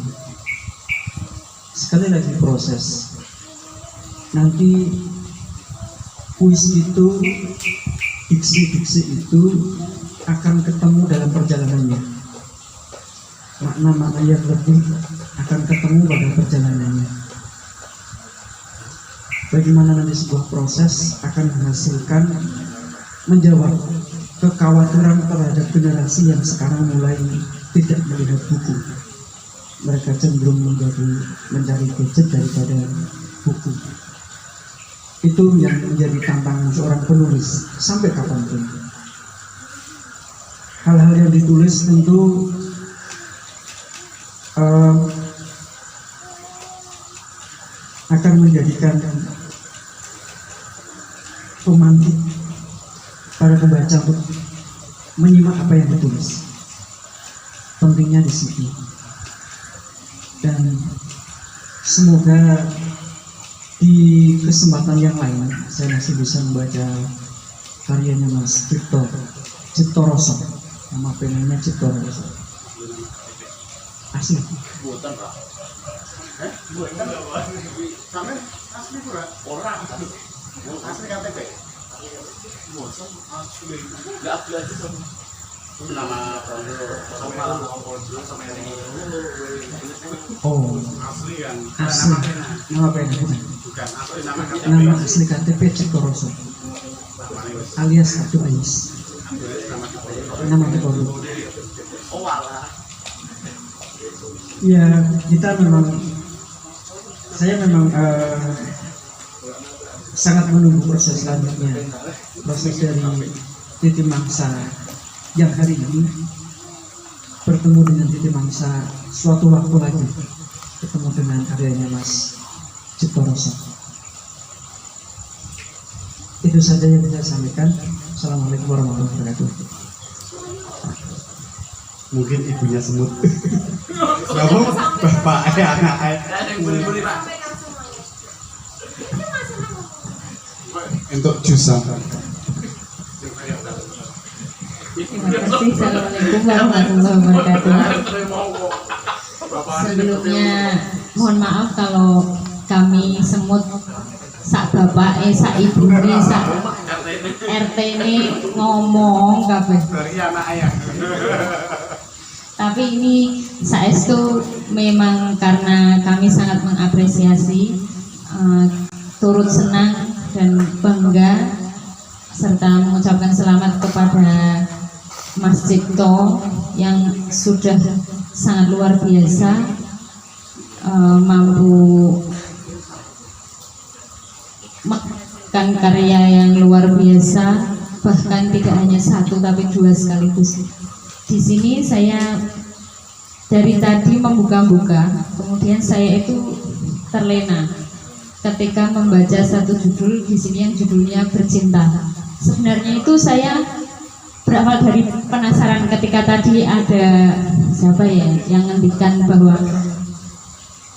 Sekali lagi proses. Nanti puisi itu, diksi-diksi itu akan ketemu dalam perjalanannya. Makna-makna yang lebih akan ketemu pada perjalanannya. Bagaimana nanti sebuah proses akan menghasilkan, menjawab kekhawatiran terhadap generasi yang sekarang mulai tidak melihat buku. Mereka cenderung mencari gadget daripada buku. Itu yang menjadi tantangan seorang penulis sampai kapanpun. Hal-hal yang ditulis tentu akan menjadikan pemantik para pembaca untuk menyimak apa yang ditulis. Pentingnya di situ. Dan semoga di kesempatan yang lain saya masih bisa membaca karyanya Mas Cipto Roso. Nama penanya Cipto Roso. Asli. Buatan Pak. Buatan apa? Sampai asli pura. Orang asli KTP. Bosan asli. Enggak asli aja sama. Nama Pondro sama yang ini. Oh, Asli kan. asli. Nama penanya bukan. Bukan asli nama KTP. Nama asli KTP Cipto Roso alias Abdul Ais. Nama Pondro. Oh walah. Ya, kita memang, saya memang sangat menunggu proses selanjutnya, proses dari Titi Mangsa yang hari ini bertemu dengan Titi Mangsa suatu waktu lagi ketemu dengan karyanya Mas Cipto Roso. Itu saja yang saya sampaikan. Assalamualaikum warahmatullahi wabarakatuh. Mungkin ibunya semut. Kamu bapak anak untuk jusan. Terima kasih. Assalamualaikum warahmatullahi wabarakatuh. Sebelumnya mohon maaf kalau kami semut sak bapak sak ibu sak RT ini ngomong kabeh. Dari anak ayah. Tapi ini saestu memang karena kami sangat mengapresiasi, turut senang dan bangga serta mengucapkan selamat kepada Mas Cipto yang sudah sangat luar biasa, mampu melakukan karya yang luar biasa, bahkan tidak hanya satu tapi 2 sekaligus. Di sini saya dari tadi membuka-buka, kemudian saya itu terlena ketika membaca satu judul di sini yang judulnya Bercinta. Sebenarnya itu saya berawal dari penasaran ketika tadi ada siapa ya yang ngendikan bahwa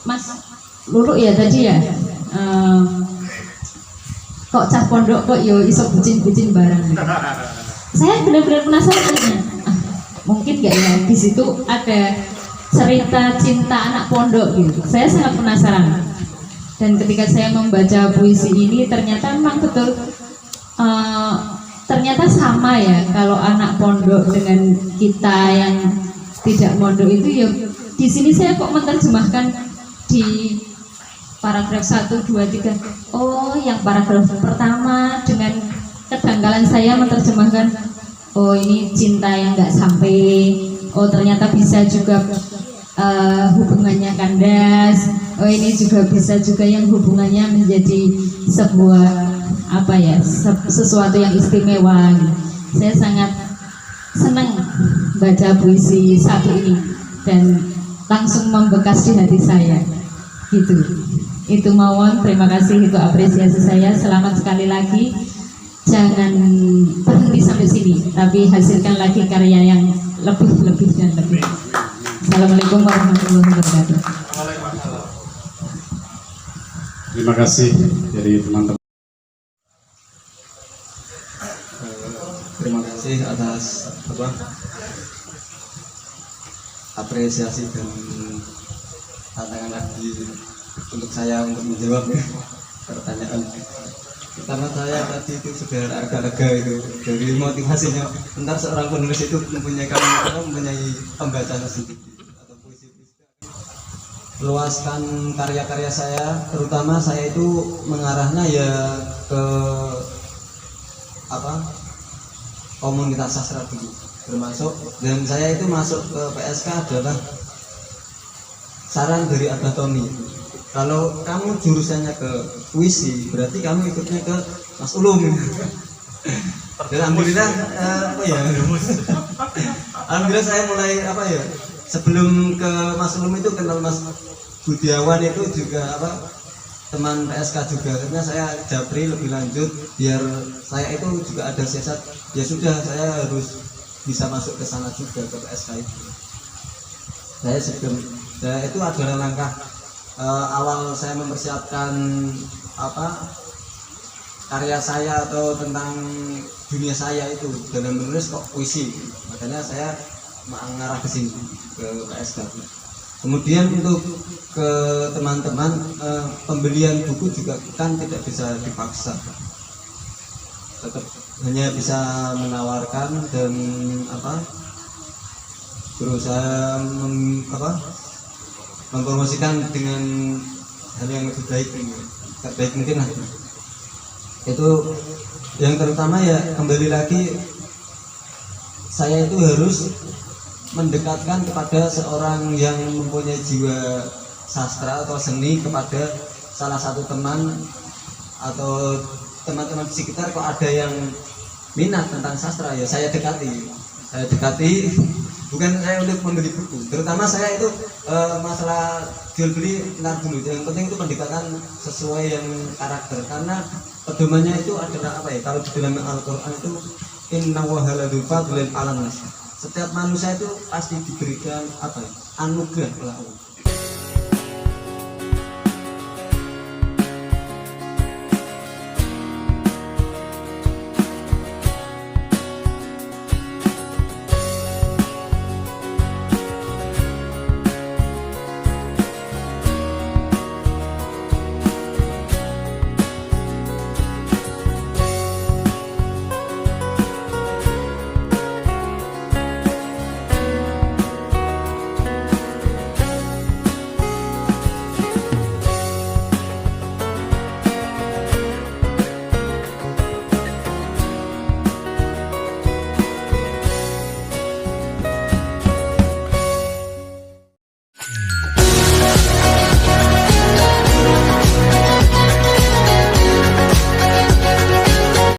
Mas Lulu ya tadi ya, kok cah pondok kok yo iso bucin-bucin bareng. Saya benar-benar penasaran ya. Mungkin nggak ya di situ ada cerita cinta anak pondok gitu. Saya sangat penasaran. Dan ketika saya membaca puisi ini ternyata memang betul, ternyata sama ya kalau anak pondok dengan kita yang tidak pondok itu ya. Di sini saya kok menerjemahkan di paragraf 1, 2, 3. Oh, yang paragraf pertama dengan kedangkalan saya menerjemahkan, oh ini cinta yang nggak sampai. Oh ternyata bisa juga hubungannya kandas. Oh ini juga bisa juga yang hubungannya menjadi sebuah apa ya, sesuatu yang istimewa. Saya sangat senang baca puisi satu ini dan langsung membekas di hati saya. Gitu. Itu mawon, terima kasih, itu apresiasi saya. Selamat sekali lagi. Jangan berhenti sampai sini, tapi hasilkan lagi karya yang lebih dan lebih. Assalamualaikum warahmatullahi wabarakatuh. Terima kasih dari teman-teman. Terima kasih atas apresiasi dan tantangan lagi untuk saya untuk menjawab pertanyaan. Pertama saya tadi itu sudah agak lega itu dari motivasinya. Bentar seorang penulis itu mempunyai pembacaan sendiri atau puisi-puisi. Luaskan karya-karya saya, terutama saya itu mengarahnya ya ke komunitas sastra dulu termasuk, dan saya itu masuk ke PSK adalah saran dari Abah Tony. Kalau kamu jurusannya ke puisi, berarti kamu ikutnya ke Mas Ulum. Dan alhamdulillah alhamdulillah saya mulai sebelum ke Mas Ulum itu kenal Mas Budiawan itu juga teman PSK juga, karena saya japri lebih lanjut biar saya itu juga ada siasat, ya sudah saya harus bisa masuk ke sana juga ke PSK itu. Saya itu adalah langkah awal saya mempersiapkan karya saya atau tentang dunia saya itu dalam menulis kok puisi, makanya saya mengarah ke sini ke PSK. Kemudian untuk ke teman-teman, pembelian buku juga kan tidak bisa dipaksa, tetap hanya bisa menawarkan dan berusaha mempromosikan dengan hal yang lebih baik, terbaik mungkin lah. Itu yang terutama ya, kembali lagi saya itu harus mendekatkan kepada seorang yang mempunyai jiwa sastra atau seni kepada salah satu teman atau teman-teman di sekitar. Kok ada yang minat tentang sastra, ya saya dekati, bukan saya untuk membeli buku. Terutama saya itu masalah jual beli benar dulu, yang penting itu pendekatan sesuai yang karakter, karena pedomannya itu adalah kalau di dalam Al-Quran itu inna wahaladu fadlin alam nas. Setiap manusia itu pasti diberikan anugerah oleh Allah.